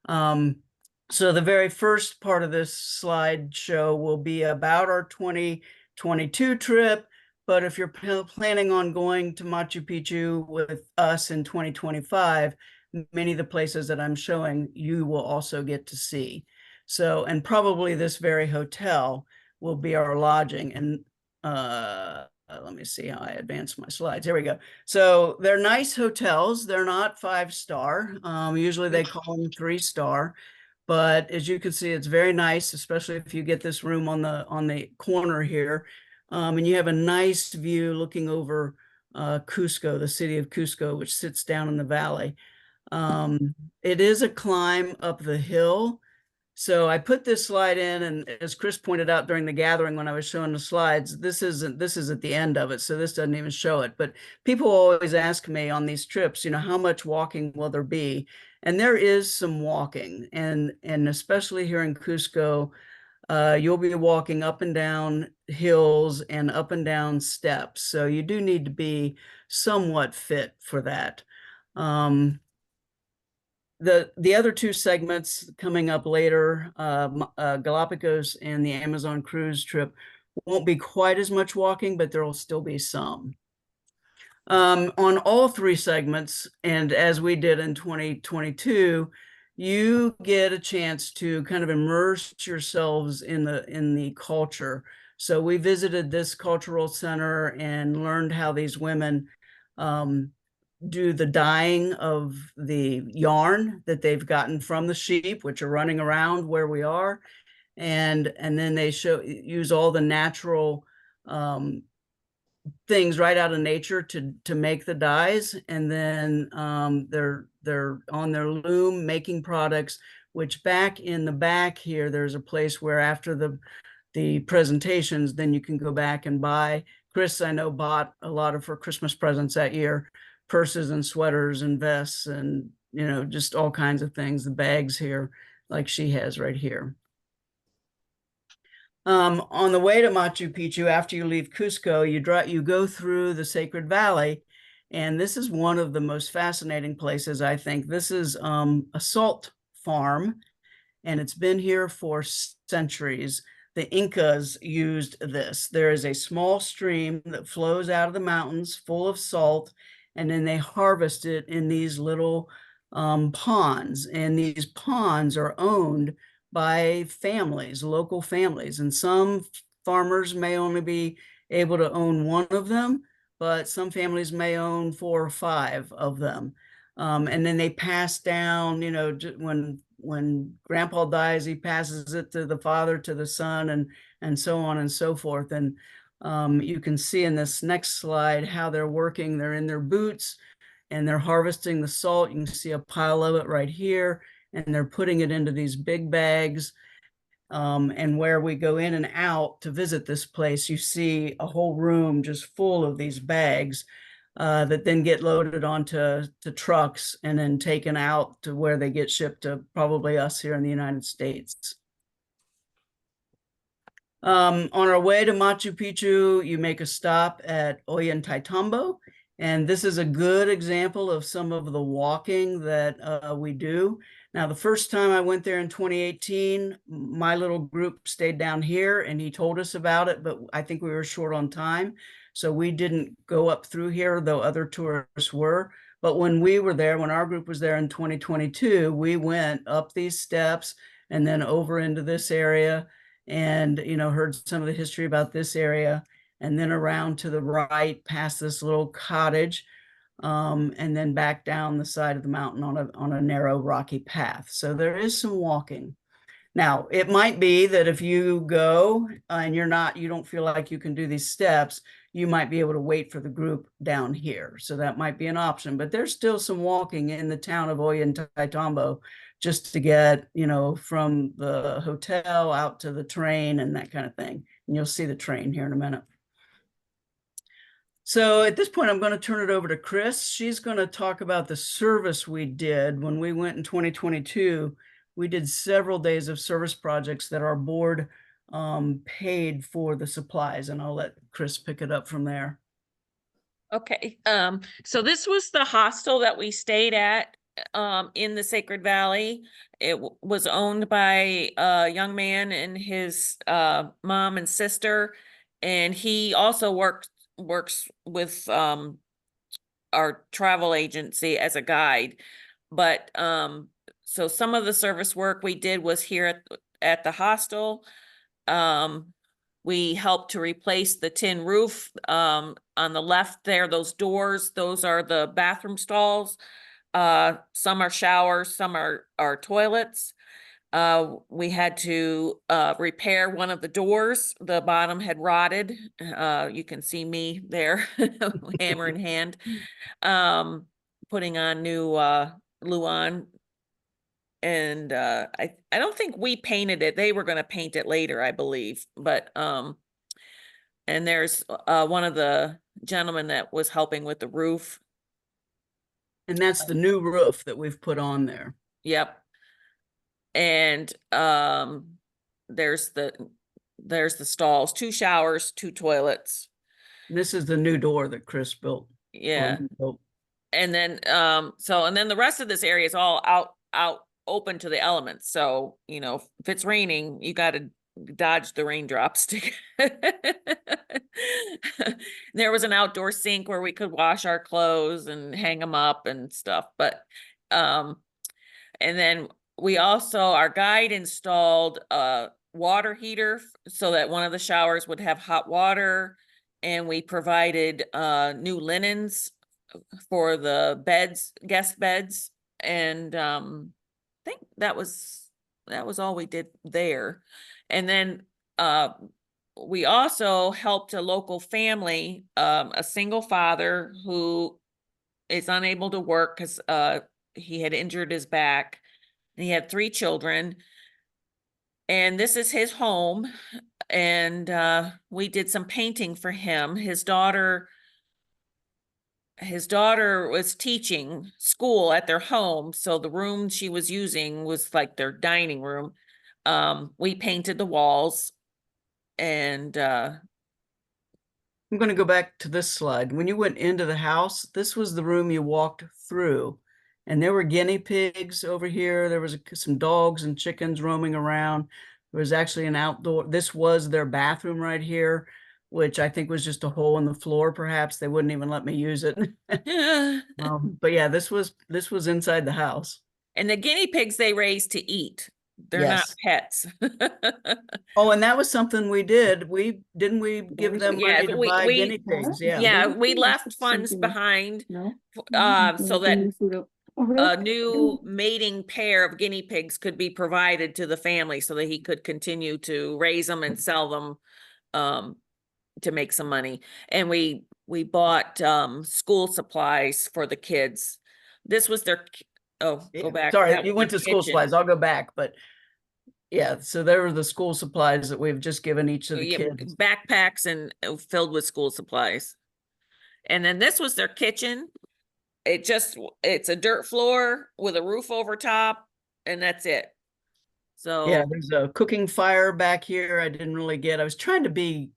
so the very first part of this slideshow will be about our 2022 trip. But if you're planning on going to Machu Picchu with us in 2025, many of the places that I'm showing you will also get to see. So, and probably this very hotel will be our lodging. And let me see how I advance my slides. Here we go. So they're nice hotels. They're not 5-star. Usually they call them 3-star. But as you can see, it's very nice, especially if you get this room on the corner here. And you have a nice view looking over Cusco, the city of Cusco, which sits down in the valley. It is a climb up the hill. So I put this slide in, and as Chris pointed out during the gathering when I was showing the slides, this is at the end of it, so this doesn't even show it. But people always ask me on these trips, you know, how much walking will there be? And there is some walking, and especially here in Cusco, you'll be walking up and down hills and up and down steps. So you do need to be somewhat fit for that. The other 2 segments coming up later, Galapagos and the Amazon cruise trip, won't be quite as much walking, but there will still be some. On all 3 segments, and as we did in 2022, you get a chance to kind of immerse yourselves in the culture. So we visited this cultural center and learned how these women do the dyeing of the yarn that they've gotten from the sheep, which are running around where we are. And then they use all the natural things right out of nature to make the dyes. And then they're on their loom making products, which back in the back here, there's a place where after the presentations, then you can go back and buy. Chris, I know, bought a lot of her Christmas presents that year, purses and sweaters and vests and, you know, just all kinds of things, the bags here, like she has right here. On the way to Machu Picchu, after you leave Cusco, you go through the Sacred Valley, and this is one of the most fascinating places, I think. This is a salt farm, and it's been here for centuries. The Incas used this. There is a small stream that flows out of the mountains full of salt, and then they harvest it in these little ponds, and these ponds are owned by families, local families, and some farmers may only be able to own one of them, but some families may own 4 or 5 of them. And then they pass down, you know, when grandpa dies, he passes it to the father, to the son, and so on and so forth. And you can see in this next slide how they're working. They're in their boots and they're harvesting the salt. You can see a pile of it right here, and they're putting it into these big bags. And where we go in and out to visit this place, you see a whole room just full of these bags that then get loaded onto trucks and then taken out to where they get shipped to probably us here in the United States. On our way to Machu Picchu, you make a stop at Ollantaytambo, and this is a good example of some of the walking that we do. Now, the first time I went there in 2018, my little group stayed down here and he told us about it, but I think we were short on time. So we didn't go up through here, though other tourists were. But when we were there, when our group was there in 2022, we went up these steps and then over into this area and, you know, heard some of the history about this area, and then around to the right past this little cottage, and then back down the side of the mountain on a narrow rocky path. So there is some walking. Now, it might be that if you go and you don't feel like you can do these steps, you might be able to wait for the group down here. So that might be an option, but there's still some walking in the town of Ollantaytambo just to get, you know, from the hotel out to the train and that kind of thing. And you'll see the train here in a minute. So at this point, I'm going to turn it over to Chris. She's going to talk about the service we did when we went in 2022. We did several days of service projects that our board paid for the supplies, and I'll let Chris pick it up from there. Okay, so this was the hostel that we stayed at in the Sacred Valley. It was owned by a young man and his mom and sister, and he also works with our travel agency as a guide. But so some of the service work we did was here at the hostel. We helped to replace the tin roof. On the left there, those doors, those are the bathroom stalls. Some are showers, some are toilets. We had to repair one of the doors. The bottom had rotted. You can see me there, hammer in hand, putting on new Luan. And I don't think we painted it. They were going to paint it later, I believe. But and there's one of the gentlemen that was helping with the roof. And that's the new roof that we've put on there. Yep. And there's the stalls, 2 showers, 2 toilets. This is the new door that Chris built. Yeah. And then and then the rest of this area is all out open to the elements. So, you know, if it's raining, you got to dodge the raindrops. There was an outdoor sink where we could wash our clothes and hang them up and stuff. But and then we also, our guide installed a water heater so that one of the showers would have hot water, and we provided new linens for the beds, guest beds, and I think that was all we did there. And then we also helped a local family, a single father who is unable to work because he had injured his back. And he had 3 children, and this is his home. And we did some painting for him. His daughter was teaching school at their home, so the room she was using was like their dining room. We painted the walls, And I'm going to go back to this slide. When you went into the house, this was the room you walked through. And there were guinea pigs over here. There was some dogs and chickens roaming around. There was actually an outdoor, this was their bathroom right here, which I think was just a hole in the floor, perhaps. They wouldn't even let me use it. But yeah, this was inside the house. and the guinea pigs they raise to eat. They're not Yes. pets. Oh, and that was something we did. Didn't we give them Yeah, money to buy we guinea pigs? Yeah. yeah, we left funds behind so that a new mating pair of guinea pigs could be provided to the family so that he could continue to raise them and sell them to make some money. And we bought school supplies for the kids. This was their go back. Sorry, That you was went their to school kitchen. supplies. I'll go back, but yeah, so there were the school supplies that we've just given each of the Yeah, kids. backpacks and filled with school supplies. And then this was their kitchen. It's a dirt floor with a roof over top, and that's it. So Yeah, there's a cooking fire back here. I didn't really get. I was trying to be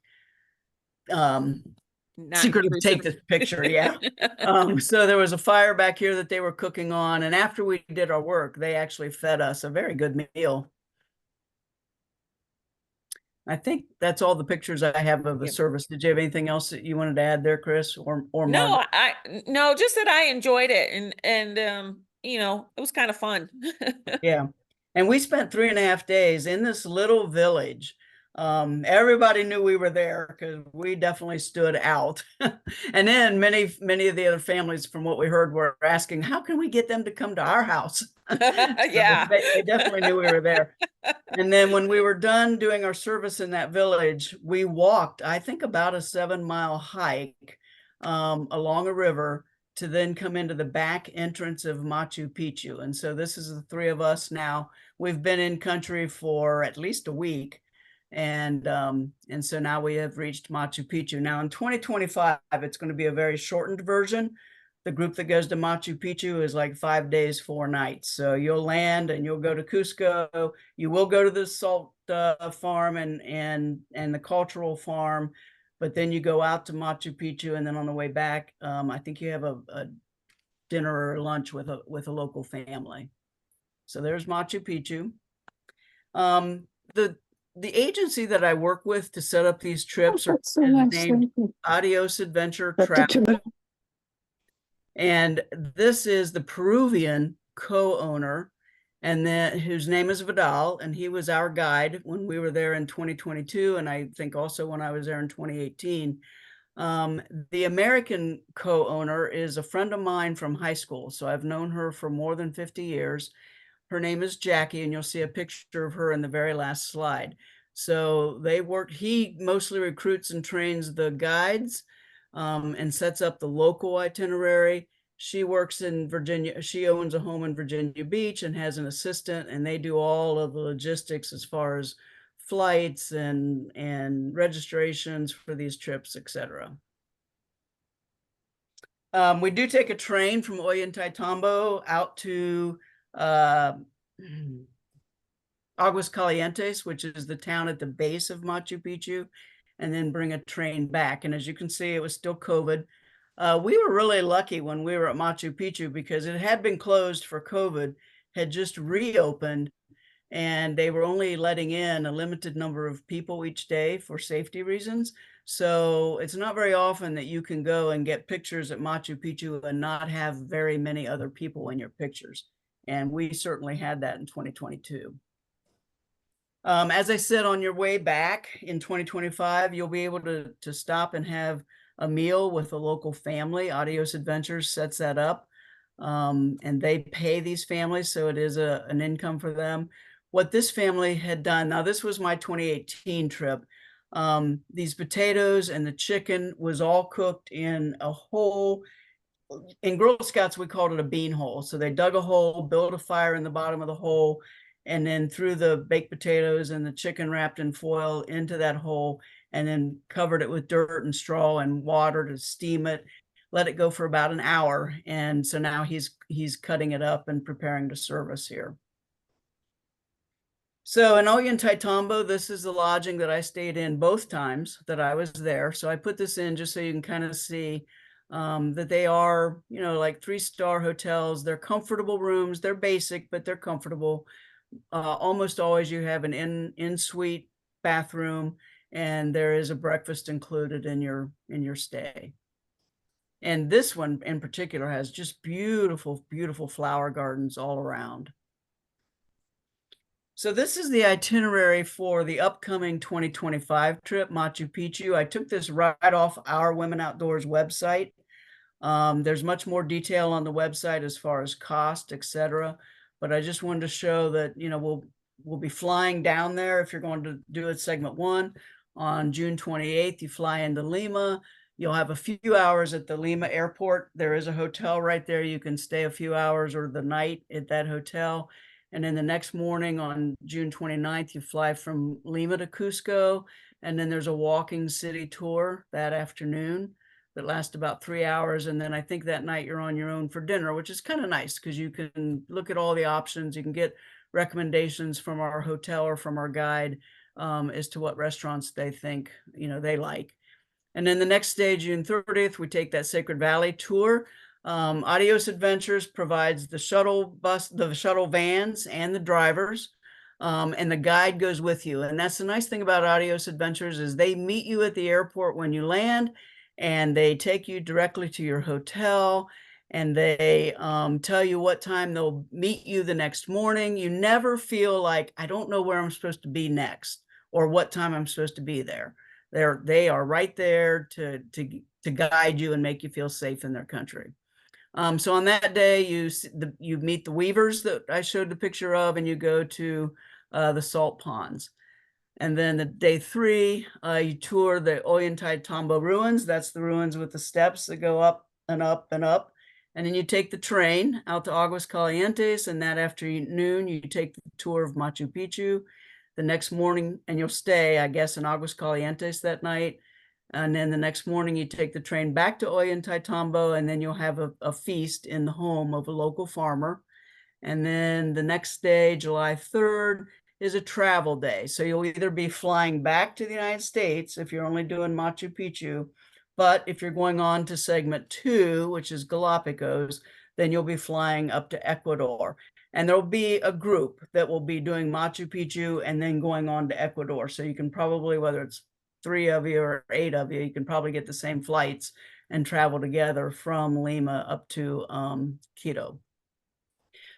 not secretive, take intrusive. this picture. Yeah. So there was a fire back here that they were cooking on, and after we did our work, they actually fed us a very good meal. I think that's all the pictures I have of the Yep. service. Did you have anything else that you wanted to add there, Chris, or No, Margaret? no, just that I enjoyed it, and you know, it was kind of fun. Yeah. And we spent 3.5 days in this little village. Everybody knew we were there because we definitely stood out. And then many of the other families, from what we heard, were asking, how can we get them to come to our house? So Yeah. they definitely knew we were there. And then when we were done doing our service in that village, we walked, I think, about a 7-mile hike along a river to then come into the back entrance of Machu Picchu. And so this is the three of us now. We've been in country for at least a week. And so now we have reached Machu Picchu. Now in 2025, it's going to be a very shortened version. The group that goes to Machu Picchu is like 5 days, 4 nights. So you'll land and you'll go to Cusco. You will go to the salt farm and the cultural farm, but then you go out to Machu Picchu, and then on the way back, I think you have a dinner or lunch with a local family. So there's Machu Picchu. The agency that I work with to set up these trips is named Adios Adventure Travel. And this is the Peruvian co-owner, and then whose name is Vidal, and he was our guide when we were there in 2022, and I think also when I was there in 2018. The American co-owner is a friend of mine from high school, so I've known her for more than 50 years. Her name is Jackie, and you'll see a picture of her in the very last slide. So he mostly recruits and trains the guides, and sets up the local itinerary. She works in Virginia. She owns a home in Virginia Beach and has an assistant, and they do all of the logistics as far as flights and registrations for these trips, etc. We do take a train from Ollantaytambo out to Aguas Calientes, which is the town at the base of Machu Picchu, and then bring a train back. And as you can see, it was still COVID. We were really lucky when we were at Machu Picchu because it had been closed for COVID, had just reopened, and they were only letting in a limited number of people each day for safety reasons. So it's not very often that you can go and get pictures at Machu Picchu and not have very many other people in your pictures. And we certainly had that in 2022. As I said, on your way back in 2025, you'll be able to stop and have a meal with a local family. Adios Adventures sets that up, and they pay these families, so it is an income for them. What this family had done, now this was my 2018 trip, these potatoes and the chicken was all cooked in a hole. In Girl Scouts, we called it a bean hole. So they dug a hole, built a fire in the bottom of the hole, and then threw the baked potatoes and the chicken wrapped in foil into that hole, and then covered it with dirt and straw and water to steam it, let it go for about an hour. And so now he's cutting it up and preparing to serve us here. So in Ollantaytambo, this is the lodging that I stayed in both times that I was there. So I put this in just so you can kind of see that they are, you know, like 3-star hotels. They're comfortable rooms. They're basic, but they're comfortable. Almost always you have an in-suite bathroom, and there is a breakfast included in your stay. And this one in particular has just beautiful, beautiful flower gardens all around. So this is the itinerary for the upcoming 2025 trip, Machu Picchu. I took this right off our Women Outdoors website. There's much more detail on the website as far as cost, etc. But I just wanted to show that, you know, we'll be flying down there. If you're going to do it segment 1 on June 28th, you fly into Lima. You'll have a few hours at the Lima airport. There is a hotel right there. You can stay a few hours or the night at that hotel. And then the next morning on June 29th, you fly from Lima to Cusco. And then there's a walking city tour that afternoon that lasts about 3 hours. And then I think that night you're on your own for dinner, which is kind of nice because you can look at all the options. You can get recommendations from our hotel or from our guide as to what restaurants they think, you know, they like. And then the next day, June 30th, we take that Sacred Valley tour. Adios Adventures provides the shuttle bus, the shuttle vans, and the drivers, and the guide goes with you. And that's the nice thing about Adios Adventures is they meet you at the airport when you land, and they take you directly to your hotel, and they tell you what time they'll meet you the next morning. You never feel like, I don't know where I'm supposed to be next or what time I'm supposed to be there. They are right there to guide you and make you feel safe in their country. So on that day, you meet the weavers that I showed the picture of, and you go to the salt ponds. And then the day 3, you tour the Ollantaytambo ruins. That's the ruins with the steps that go up and up and up. And then you take the train out to Aguas Calientes, and that afternoon you take the tour of Machu Picchu. The next morning, and you'll stay, I guess, in Aguas Calientes that night. And then the next morning, you take the train back to Ollantaytambo, and then you'll have a feast in the home of a local farmer. And then the next day, July 3rd, is a travel day. So you'll either be flying back to the United States if you're only doing Machu Picchu, but if you're going on to segment 2, which is Galapagos, then you'll be flying up to Ecuador. And there'll be a group that will be doing Machu Picchu and then going on to Ecuador. So you can probably, whether it's 3 of you or 8 of you, you can probably get the same flights and travel together from Lima up to Quito.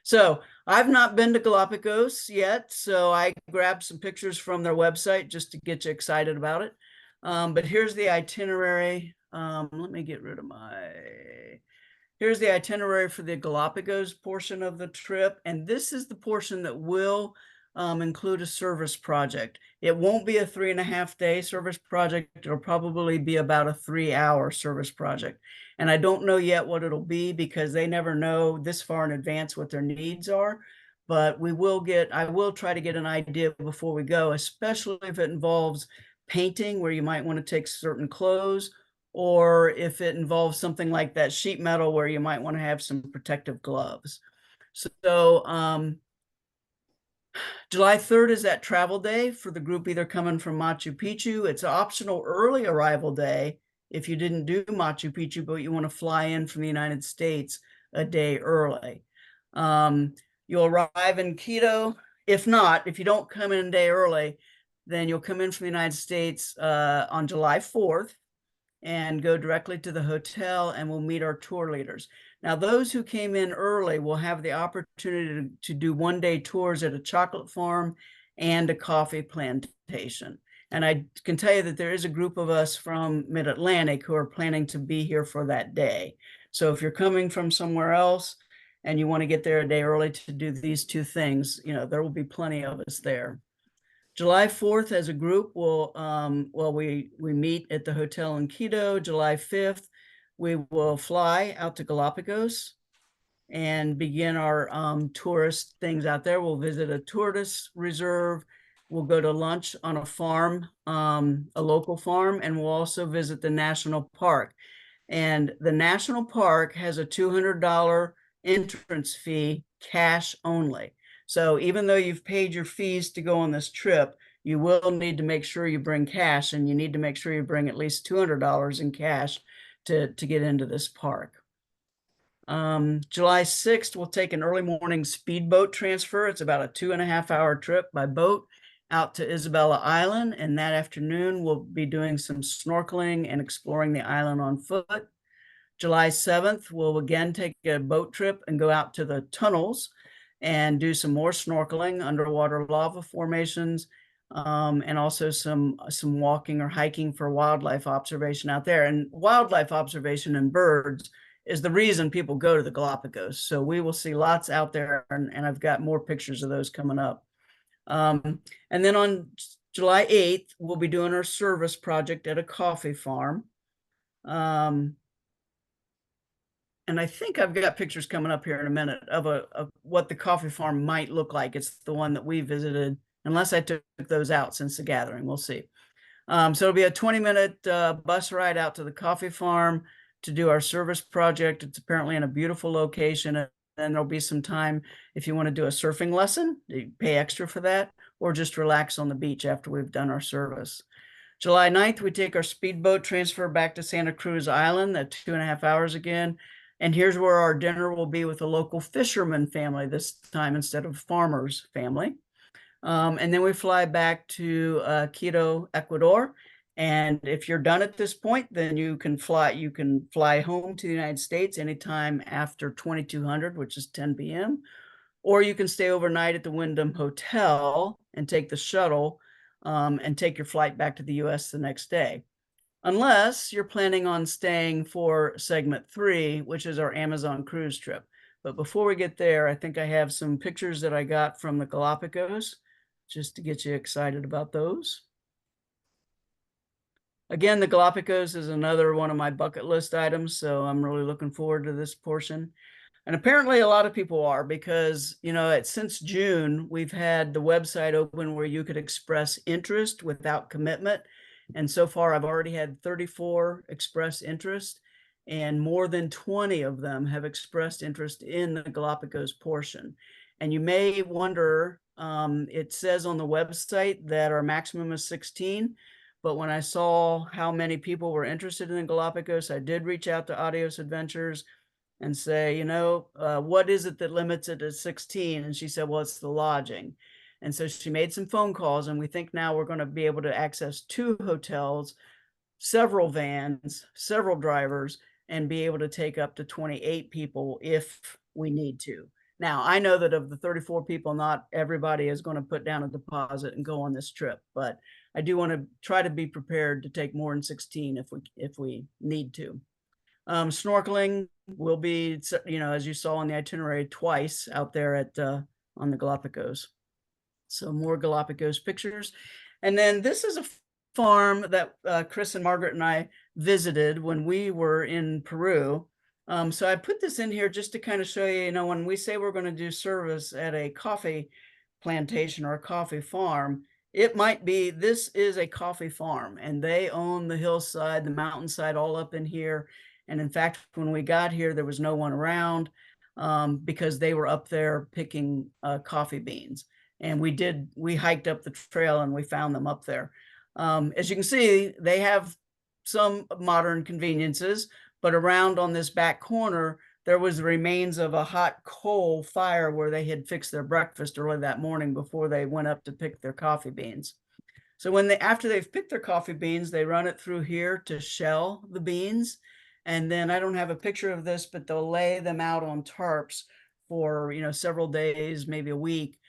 So I've not been to Galapagos yet, so I grabbed some pictures from their website just to get you excited about it. But here's the itinerary. Let me get rid of here's the itinerary for the Galapagos portion of the trip. And this is the portion that will include a service project. It won't be a 3.5-day service project. It'll probably be about a 3-hour service project. And I don't know yet what it'll be because they never know this far in advance what their needs are. But I will try to get an idea before we go, especially if it involves painting where you might want to take certain clothes, or if it involves something like that sheet metal where you might want to have some protective gloves. So July 3rd is that travel day for the group either coming from Machu Picchu. It's an optional early arrival day if you didn't do Machu Picchu, but you want to fly in from the United States a day early. You'll arrive in Quito. If not, if you don't come in a day early, then you'll come in from the United States on July 4th and go directly to the hotel, and we'll meet our tour leaders. Now, those who came in early will have the opportunity to do one-day tours at a chocolate farm and a coffee plantation. And I can tell you that there is a group of us from Mid-Atlantic who are planning to be here for that day. So if you're coming from somewhere else and you want to get there a day early to do these 2 things, you know, there will be plenty of us there. July 4th, as a group, we meet at the hotel in Quito. July 5th, we will fly out to Galapagos and begin our tourist things out there. We'll visit a tourist reserve. We'll go to lunch on a farm, a local farm, and we'll also visit the national park. And the national park has a $200 entrance fee, cash only. So even though you've paid your fees to go on this trip, you will need to make sure you bring cash, and you need to make sure you bring at least $200 in cash to get into this park. July 6th, we'll take an early morning speedboat transfer. It's about a 2.5-hour trip by boat out to Isabella Island. And that afternoon, we'll be doing some snorkeling and exploring the island on foot. July 7th, we'll again take a boat trip and go out to the tunnels and do some more snorkeling, underwater lava formations, and also some walking or hiking for wildlife observation out there. And wildlife observation and birds is the reason people go to the Galapagos. So we will see lots out there, and I've got more pictures of those coming up. And then on July 8th, we'll be doing our service project at a coffee farm. And I think I've got pictures coming up here in a minute of what the coffee farm might look like. It's the one that we visited, unless I took those out since the gathering. We'll see. So it'll be a 20-minute bus ride out to the coffee farm to do our service project. It's apparently in a beautiful location. And then there'll be some time if you want to do a surfing lesson, you pay extra for that, or just relax on the beach after we've done our service. July 9th, we take our speedboat transfer back to Santa Cruz Island, at 2.5 hours again. And here's where our dinner will be with a local fisherman family this time instead of farmer's family. And then we fly back to Quito, Ecuador. And if you're done at this point, then you can fly home to the United States anytime after 2200, which is 10 p.m. Or you can stay overnight at the Wyndham Hotel and take the shuttle and take your flight back to the US the next day. Unless you're planning on staying for segment 3, which is our Amazon cruise trip. But before we get there, I think I have some pictures that I got from the Galapagos, just to get you excited about those. Again, the Galapagos is another one of my bucket list items, so I'm really looking forward to this portion. And apparently a lot of people are, because, you know, since June, we've had the website open where you could express interest without commitment. And so far, I've already had 34 express interest, and more than 20 of them have expressed interest in the Galapagos portion. And you may wonder, it says on the website that our maximum is 16, but when I saw how many people were interested in the Galapagos, I did reach out to Adios Adventures and say, you know, what is it that limits it to 16? And she said, well, it's the lodging. And so she made some phone calls, and we think now we're going to be able to access 2 hotels, several vans, several drivers, and be able to take up to 28 people if we need to. Now, I know that of the 34 people, not everybody is going to put down a deposit and go on this trip, but I do want to try to be prepared to take more than 16 if we need to. Snorkeling will be, you know, as you saw on the itinerary, twice out there at on the Galapagos. So more Galapagos pictures. And then this is a farm that Chris and Margaret and I visited when we were in Peru. So I put this in here just to kind of show you, you know, when we say we're going to do service at a coffee plantation or a coffee farm, it might be, this is a coffee farm, and they own the hillside, the mountainside, all up in here. And in fact, when we got here, there was no one around because they were up there picking coffee beans. And we hiked up the trail and we found them up there. As you can see, they have some modern conveniences, but around on this back corner, there was the remains of a hot coal fire where they had fixed their breakfast early that morning before they went up to pick their coffee beans. So after they've picked their coffee beans, they run it through here to shell the beans. And then I don't have a picture of this, but they'll lay them out on tarps for, you know, several days, maybe a week,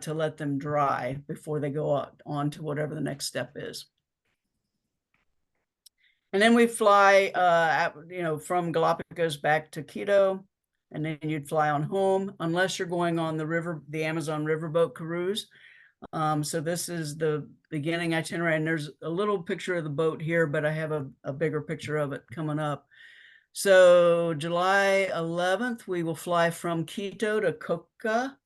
to let them dry before they go on to whatever the next step is. And then we fly, you know, from Galapagos back to Quito, and then you'd fly on home, unless you're going on the Amazon riverboat cruise. So this is the beginning itinerary, and there's a little picture of the boat here, but I have a bigger picture of it coming up. So July 11th, we will fly from Quito to Coca.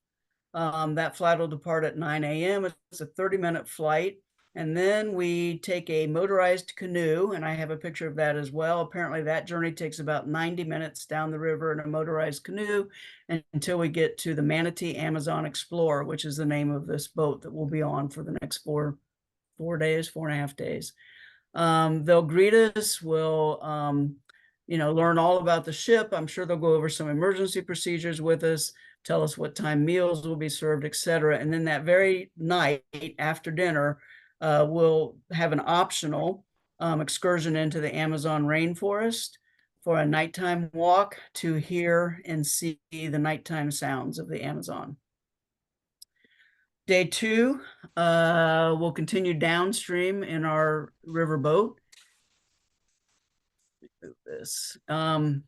That flight will depart at 9 a.m. It's a 30-minute flight. And then we take a motorized canoe, and I have a picture of that as well. Apparently that journey takes about 90 minutes down the river in a motorized canoe until we get to the Manatee Amazon Explorer, which is the name of this boat that we'll be on for the next 4 days, 4.5 days. They'll greet us, we'll, learn all about the ship. I'm sure they'll go over some emergency procedures with us, tell us what time meals will be served, etc. And then that very night after dinner, we'll have an optional excursion into the Amazon rainforest for a nighttime walk to hear and see the nighttime sounds of the Amazon. Day 2, we'll continue downstream in our riverboat. This. And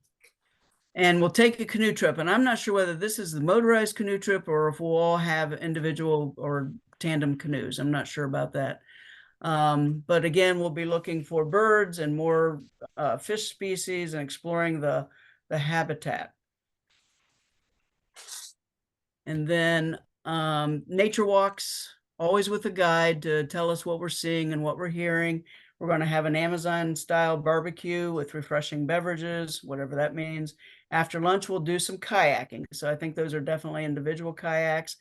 we'll take a canoe trip. And I'm not sure whether this is the motorized canoe trip or if we'll all have individual or tandem canoes. I'm not sure about that. But again, we'll be looking for birds and more fish species and exploring the habitat. And then nature walks, always with a guide to tell us what we're seeing and what we're hearing. We're going to have an Amazon-style barbecue with refreshing beverages, whatever that means. After lunch, we'll do some kayaking. So I think those are definitely individual kayaks.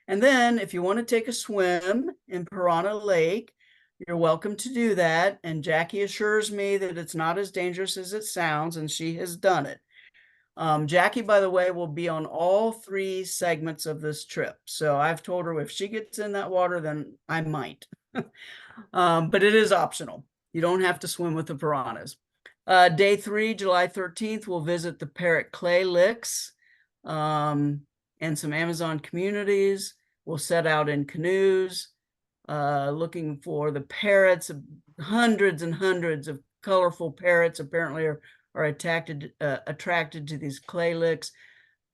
And then if you want to take a swim in Piranha Lake, you're welcome to do that. And Jackie assures me that it's not as dangerous as it sounds, and she has done it. Jackie, by the way, will be on all 3 segments of this trip. So I've told her if she gets in that water, then I might. But it is optional. You don't have to swim with the piranhas. Day 3, July 13th, we'll visit the Parrot Clay Licks and some Amazon communities. We'll set out in canoes, looking for the parrots. Hundreds and hundreds of colorful parrots apparently are attracted to these clay licks.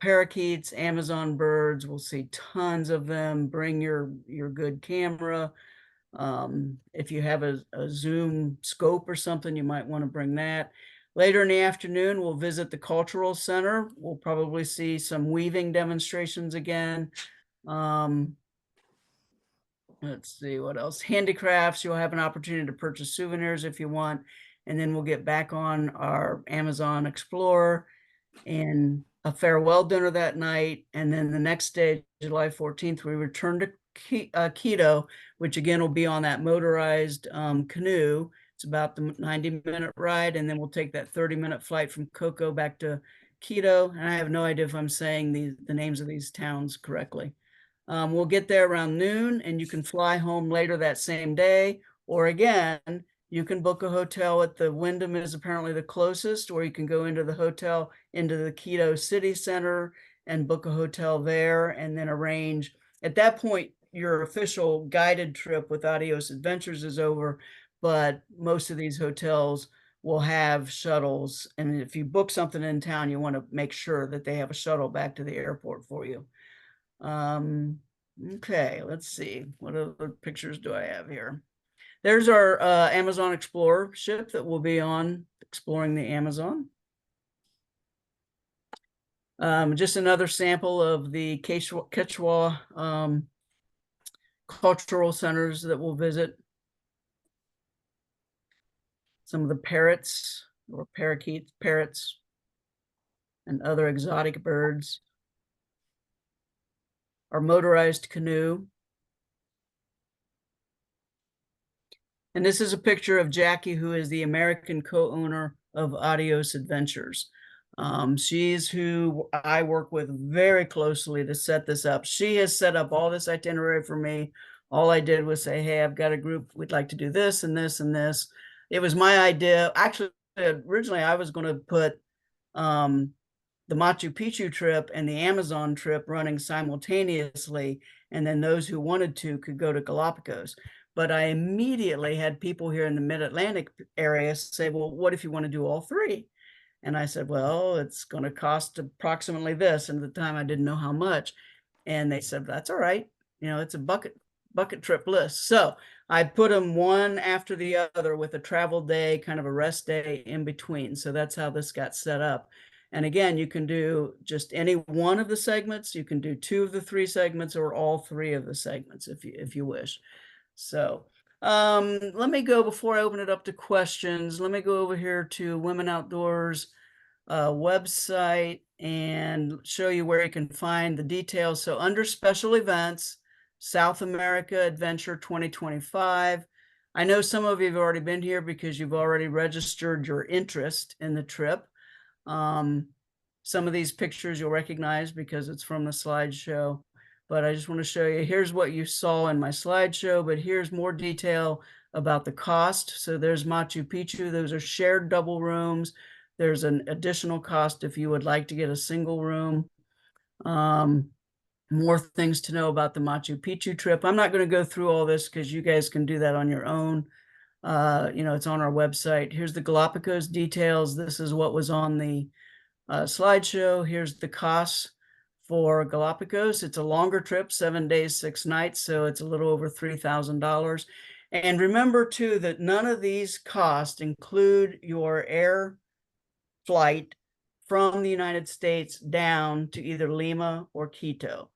Parakeets, Amazon birds, we'll see tons of them. Bring your good camera. If you have a zoom scope or something, you might want to bring that. Later in the afternoon, we'll visit the Cultural Center. We'll probably see some weaving demonstrations again. Let's see what else. Handicrafts, you'll have an opportunity to purchase souvenirs if you want. And then we'll get back on our Amazon Explorer and a farewell dinner that night. And then the next day, July 14th, we return to Quito, which again will be on that motorized canoe. It's about the 90-minute ride, and then we'll take that 30-minute flight from Coco back to Quito. And I have no idea if I'm saying the names of these towns correctly. We'll get there around noon, and you can fly home later that same day, or again, you can book a hotel at the Wyndham is apparently the closest, or you can go into the hotel into the Quito City Center and book a hotel there, and then arrange. At that point, your official guided trip with Adios Adventures is over, but most of these hotels will have shuttles. And if you book something in town, you want to make sure that they have a shuttle back to the airport for you. Okay, let's see. What other pictures do I have here? There's our Amazon Explorer ship that will be on exploring the Amazon. Just another sample of the Quechua cultural centers that we'll visit. Some of the parrots or parakeets, parrots, and other exotic birds. Our motorized canoe. And this is a picture of Jackie, who is the American co-owner of Adios Adventures. She's who I work with very closely to set this up. She has set up all this itinerary for me. All I did was say, hey, I've got a group. We'd like to do this and this and this. It was my idea. Actually, originally I was going to put the Machu Picchu trip and the Amazon trip running simultaneously. And then those who wanted to could go to Galapagos. But I immediately had people here in the Mid-Atlantic area say, well, what if you want to do all 3? And I said, well, it's going to cost approximately this. And at the time I didn't know how much. And they said, that's all right. You know, it's a bucket trip list. So I put them one after the other with a travel day, kind of a rest day in between. So that's how this got set up. And again, you can do just any one of the segments. You can do 2 of the 3 segments or all 3 of the segments if you wish. So Let me go before I open it up to questions. Let me go over here to Women Outdoors website and show you where you can find the details. So under special events, South America Adventure 2025. I know some of you have already been here because you've already registered your interest in the trip. Some of these pictures you'll recognize because it's from the slideshow, but I just want to show you, here's what you saw in my slideshow, but here's more detail about the cost. So there's Machu Picchu. Those are shared double rooms. There's an additional cost if you would like to get a single room. More things to know about the Machu Picchu trip. I'm not going to go through all this because you guys can do that on your own. It's on our website. Here's the Galapagos details. This is what was on the slideshow. Here's the costs for Galapagos. It's a longer trip, 7 days, 6 nights. So it's a little over $3,000. And remember too, that none of these costs include your air flight from the United States down to either Lima or Quito.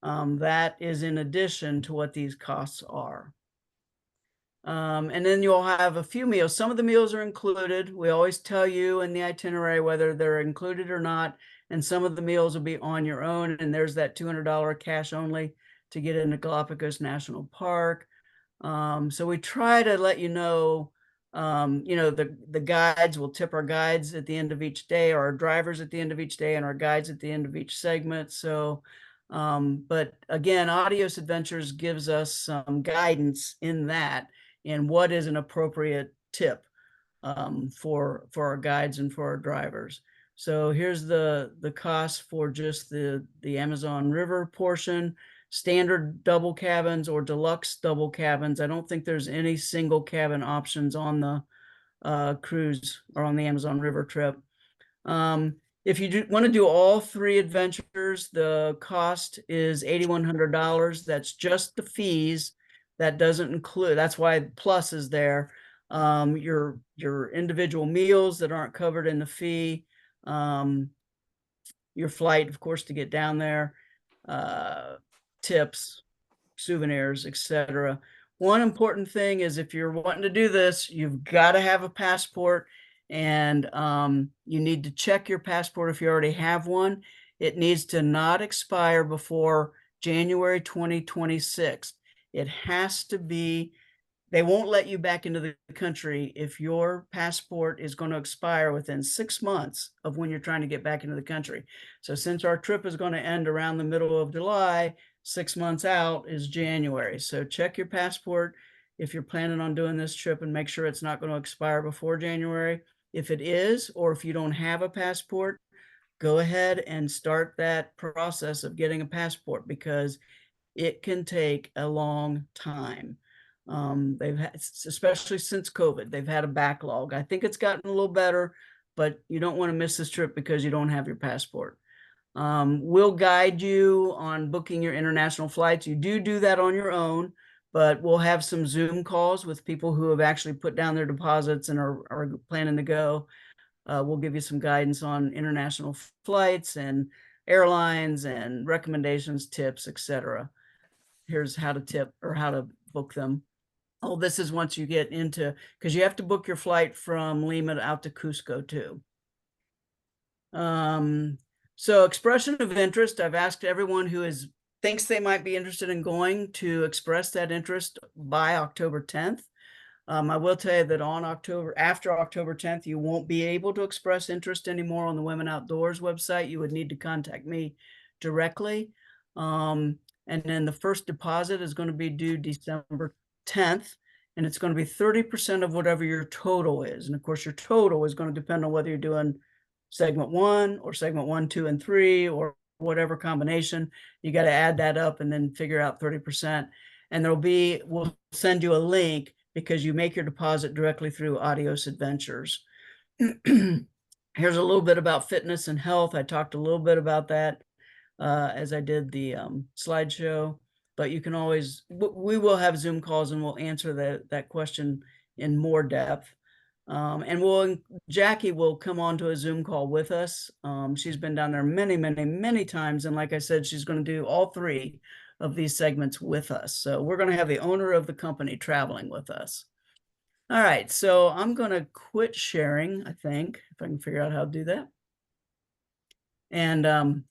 That is in addition to what these costs are. And then you'll have a few meals. Some of the meals are included. We always tell you in the itinerary whether they're included or not. And some of the meals will be on your own. And there's that $200 cash only to get into Galapagos National Park. So we try to let you know, the guides will tip our guides at the end of each day, or our drivers at the end of each day, and our guides at the end of each segment. So, but again, Adios Adventures gives us some guidance in that, and what is an appropriate tip for our guides and for our drivers. So here's the cost for just the Amazon River portion. Standard double cabins or deluxe double cabins. I don't think there's any single cabin options on the cruise or on the Amazon River trip. If you want to do all 3 adventures, the cost is $8,100. That's just the fees. That doesn't include, that's why plus is there. Your individual meals that aren't covered in the fee. Your flight, of course, to get down there. Tips, souvenirs, etc. One important thing is if you're wanting to do this, you've got to have a passport, and you need to check your passport if you already have one. It needs to not expire before January 2026. It has to be, they won't let you back into the country if your passport is going to expire within 6 months of when you're trying to get back into the country. So since our trip is going to end around the middle of July, 6 months out is January. So check your passport if you're planning on doing this trip and make sure it's not going to expire before January. If it is, or if you don't have a passport, go ahead and start that process of getting a passport, because it can take a long time. They've had, especially since COVID, they've had a backlog. I think it's gotten a little better, but you don't want to miss this trip because you don't have your passport. We'll guide you on booking your international flights. You do that on your own, but we'll have some Zoom calls with people who have actually put down their deposits and are planning to go. We'll give you some guidance on international flights and airlines and recommendations, tips, etc. Here's how to tip or how to book them. Oh, this is once you get into, because you have to book your flight from Lima out to Cusco too. So expression of interest, I've asked everyone who thinks they might be interested in going to express that interest by October 10th. I will tell you that after October 10th, you won't be able to express interest anymore on the Women Outdoors website. You would need to contact me directly. And then the first deposit is going to be due December 10th, and it's going to be 30% of whatever your total is. And of course, your total is going to depend on whether you're doing segment 1 or segment 1, 2, and 3, or whatever combination. You got to add that up and then figure out 30%. And we'll send you a link, because you make your deposit directly through Adios Adventures. Here's a little bit about fitness and health. I talked a little bit about that as I did the slideshow, but you can always, we will have Zoom calls and we'll answer that question in more depth. And Jackie will come on to a Zoom call with us. She's been down there many, many, many times. And like I said, she's going to do all 3 of these segments with us. So we're going to have the owner of the company traveling with us. All right, so I'm going to quit sharing, I think, if I can figure out how to do that. And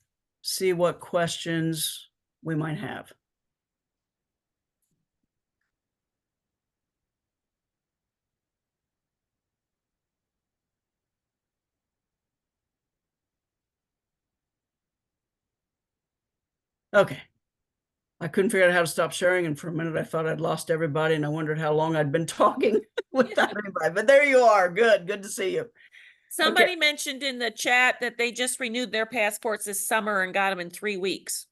see what questions we might have. Okay. I couldn't figure out how to stop sharing, and for a minute I thought I'd lost everybody, and I wondered how long I'd been talking without anybody. But there you are. Good to see you. Somebody mentioned in the chat that they just renewed their passports this summer and got them in 3 weeks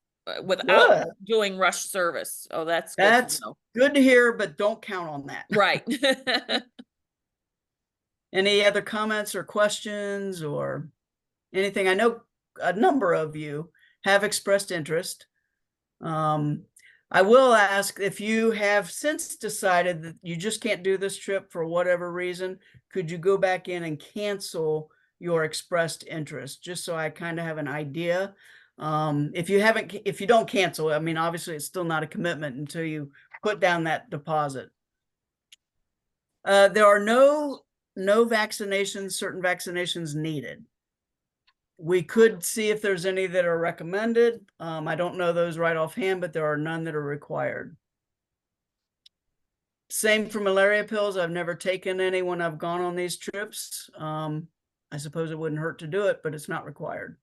without Good. doing rush service. Oh, that's good to That's know. good to hear, but don't count on that. Right. Any other comments or questions or anything? I know a number of you have expressed interest. I will ask, if you have since decided that you just can't do this trip for whatever reason, could you go back in and cancel your expressed interest, just so I kind of have an idea? If you don't cancel, I mean, obviously it's still not a commitment until you put down that deposit. There are no vaccinations, certain vaccinations needed. We could see if there's any that are recommended. I don't know those right offhand, but there are none that are required. Same for malaria pills. I've never taken any when I've gone on these trips. I suppose it wouldn't hurt to do it, but it's not required.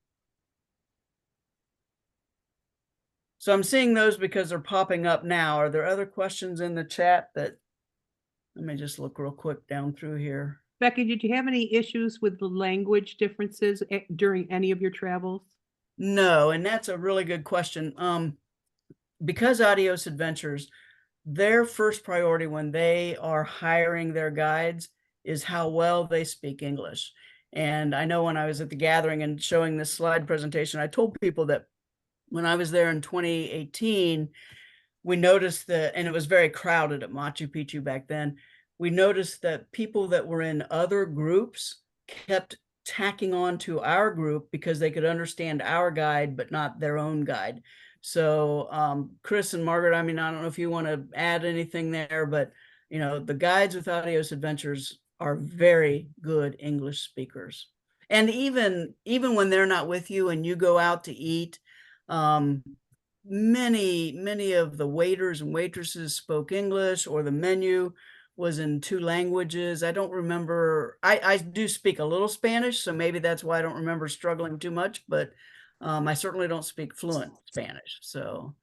So I'm seeing those because they're popping up now. Are there other questions in the chat that, let me just look real quick down through here. Becky, did you have any issues with the language differences during any of your travels? No, and that's a really good question. Because Adios Adventures, their first priority when they are hiring their guides is how well they speak English. And I know when I was at the gathering and showing this slide presentation, I told people that when I was there in 2018, we noticed that, and it was very crowded at Machu Picchu back then, we noticed that people that were in other groups kept tacking on to our group because they could understand our guide, but not their own guide. So Chris and Margaret, I mean, I don't know if you want to add anything there, but you know, the guides with Adios Adventures are very good English speakers. And even when they're not with you and you go out to eat, many of the waiters and waitresses spoke English, or the menu was in 2 languages. I don't remember. I do speak a little Spanish, so maybe that's why I don't remember struggling too much, but I certainly don't speak fluent Spanish. So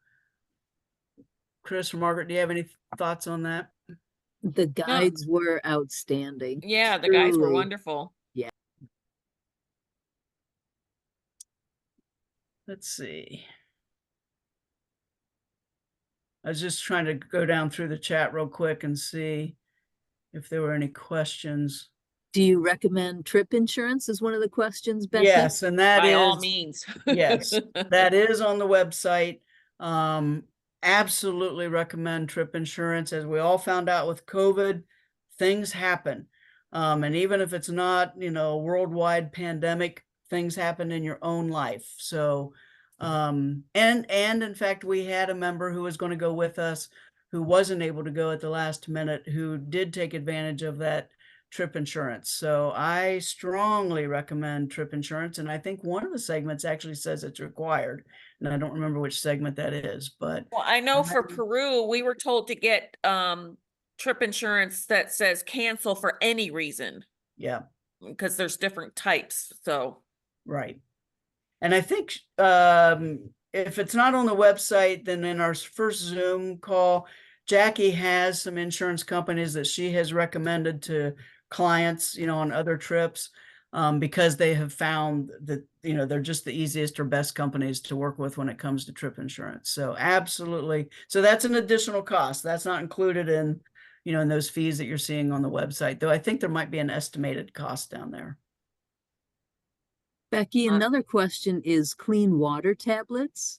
Chris or Margaret, do you have any thoughts on that? The guides were outstanding. Yeah, the guys were Truly. wonderful. Yeah. Let's see. I was just trying to go down through the chat real quick and see if there were any questions. Do you recommend trip insurance is one of the questions, Becky? Yes, and that By is, all means. yes, that is on the website. Absolutely recommend trip insurance. As we all found out with COVID, things happen. And even if it's not, you know, a worldwide pandemic, things happen in your own life. So, and in fact, we had a member who was going to go with us who wasn't able to go at the last minute, who did take advantage of that trip insurance. So I strongly recommend trip insurance. And I think one of the segments actually says it's required. And I don't remember which segment that is, but Well, I know for Peru, we were told to get trip insurance that says cancel for any reason, yeah, because there's different types. So right. And I think if it's not on the website, then in our first Zoom call, Jackie has some insurance companies that she has recommended to clients, you know, on other trips, because they have found that, you know, they're just the easiest or best companies to work with when it comes to trip insurance. So absolutely. So that's an additional cost. That's not included in, you know, in those fees that you're seeing on the website, though I think there might be an estimated cost down there. Becky, another question is clean water tablets.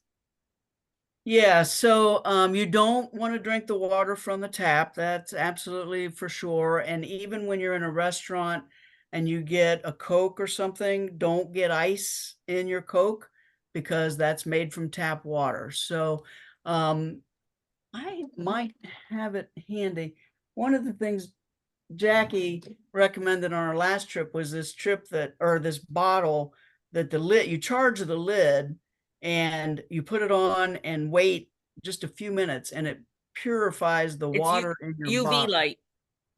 Yeah, so you don't want to drink the water from the tap. That's absolutely for sure. And even when you're in a restaurant and you get a Coke or something, don't get ice in your Coke because that's made from tap water. So I might have it handy. One of the things Jackie recommended on our last trip was this this bottle that the lid, you charge the lid and you put it on and wait just a few minutes and it purifies the It's water in your UV bottle. light.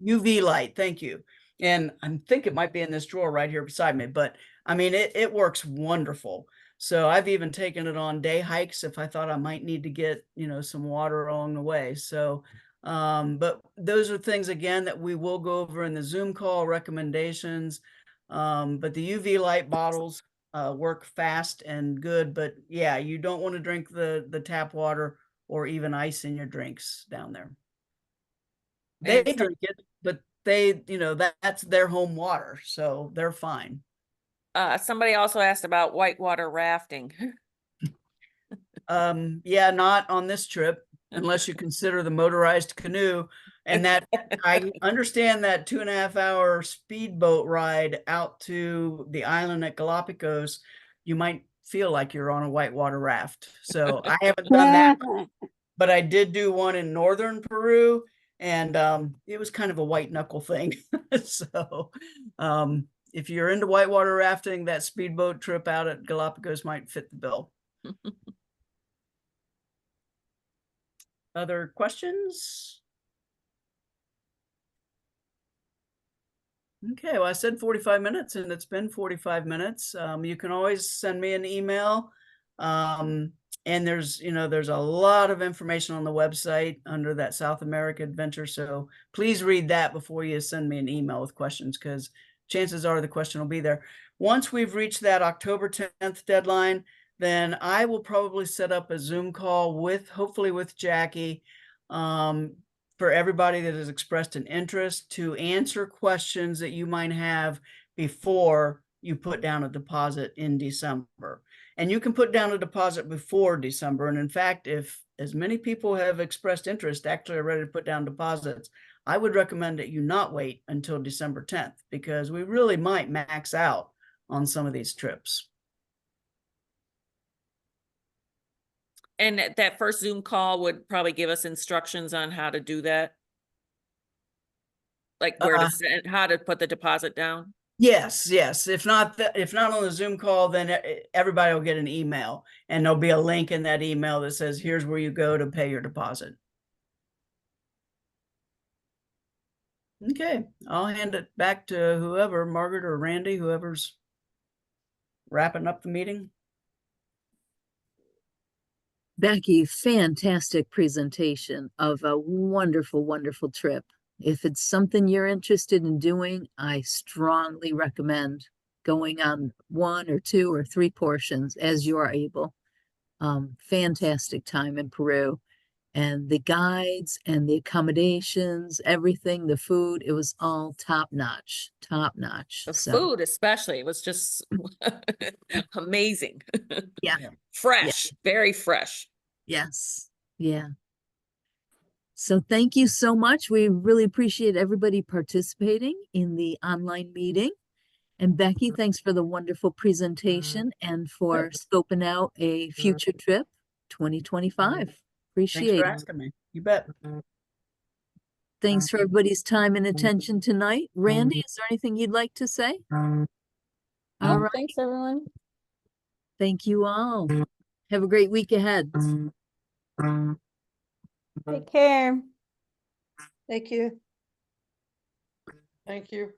UV light, thank you. And I think it might be in this drawer right here beside me, but I mean, it works wonderful. So I've even taken it on day hikes if I thought I might need to get, some water along the way. So, but those are things again that we will go over in the Zoom call recommendations. But the UV light bottles work fast and good, but yeah, you don't want to drink the tap water or even ice in your drinks down there. They And drink it, but they, that's their home water, so they're fine. somebody also asked about whitewater rafting. Yeah, not on this trip, unless you consider the motorized canoe. And that, I understand that 2.5 hour speedboat ride out to the island at Galapagos, you might feel like you're on a whitewater raft. So I haven't done that, but I did do one in northern Peru, and it was kind of a white knuckle thing. So if you're into whitewater rafting, that speedboat trip out at Galapagos might fit the bill. Other questions? Okay, well, I said 45 minutes and it's been 45 minutes. You can always send me an email. And there's a lot of information on the website under that South America Adventure. So please read that before you send me an email with questions, because chances are the question will be there. Once we've reached that October 10th deadline, then I will probably set up a Zoom call hopefully with Jackie, for everybody that has expressed an interest to answer questions that you might have before you put down a deposit in December. And you can put down a deposit before December. And in fact, if as many people have expressed interest, actually are ready to put down deposits, I would recommend that you not wait until December 10th, because we really might max out on some of these trips. And that first Zoom call would probably give us instructions on how to do that. Like where to send, how to put the deposit down. Yes. If not on the Zoom call, then everybody will get an email, and there'll be a link in that email that says, here's where you go to pay your deposit. Okay, I'll hand it back to whoever, Margaret or Randy, whoever's wrapping up the meeting. Becky, fantastic presentation of a wonderful, wonderful trip. If it's something you're interested in doing, I strongly recommend going on 1 or 2 or 3 portions as you are able. Fantastic time in Peru, and the guides and the accommodations, everything, the food, it was all top notch. The food especially was just amazing. Yeah. Fresh, very fresh. Yes. Yeah. So thank you so much. We really appreciate everybody participating in the online meeting. And Becky, thanks for the wonderful presentation and for scoping out a future trip 2025. Appreciate Thanks for it. asking me. You bet. Thanks for everybody's time and attention tonight. Randy, is there anything you'd like to say? All right. Thanks, everyone. Thank you all. Have a great week ahead. Take care. Thank you. Thank you.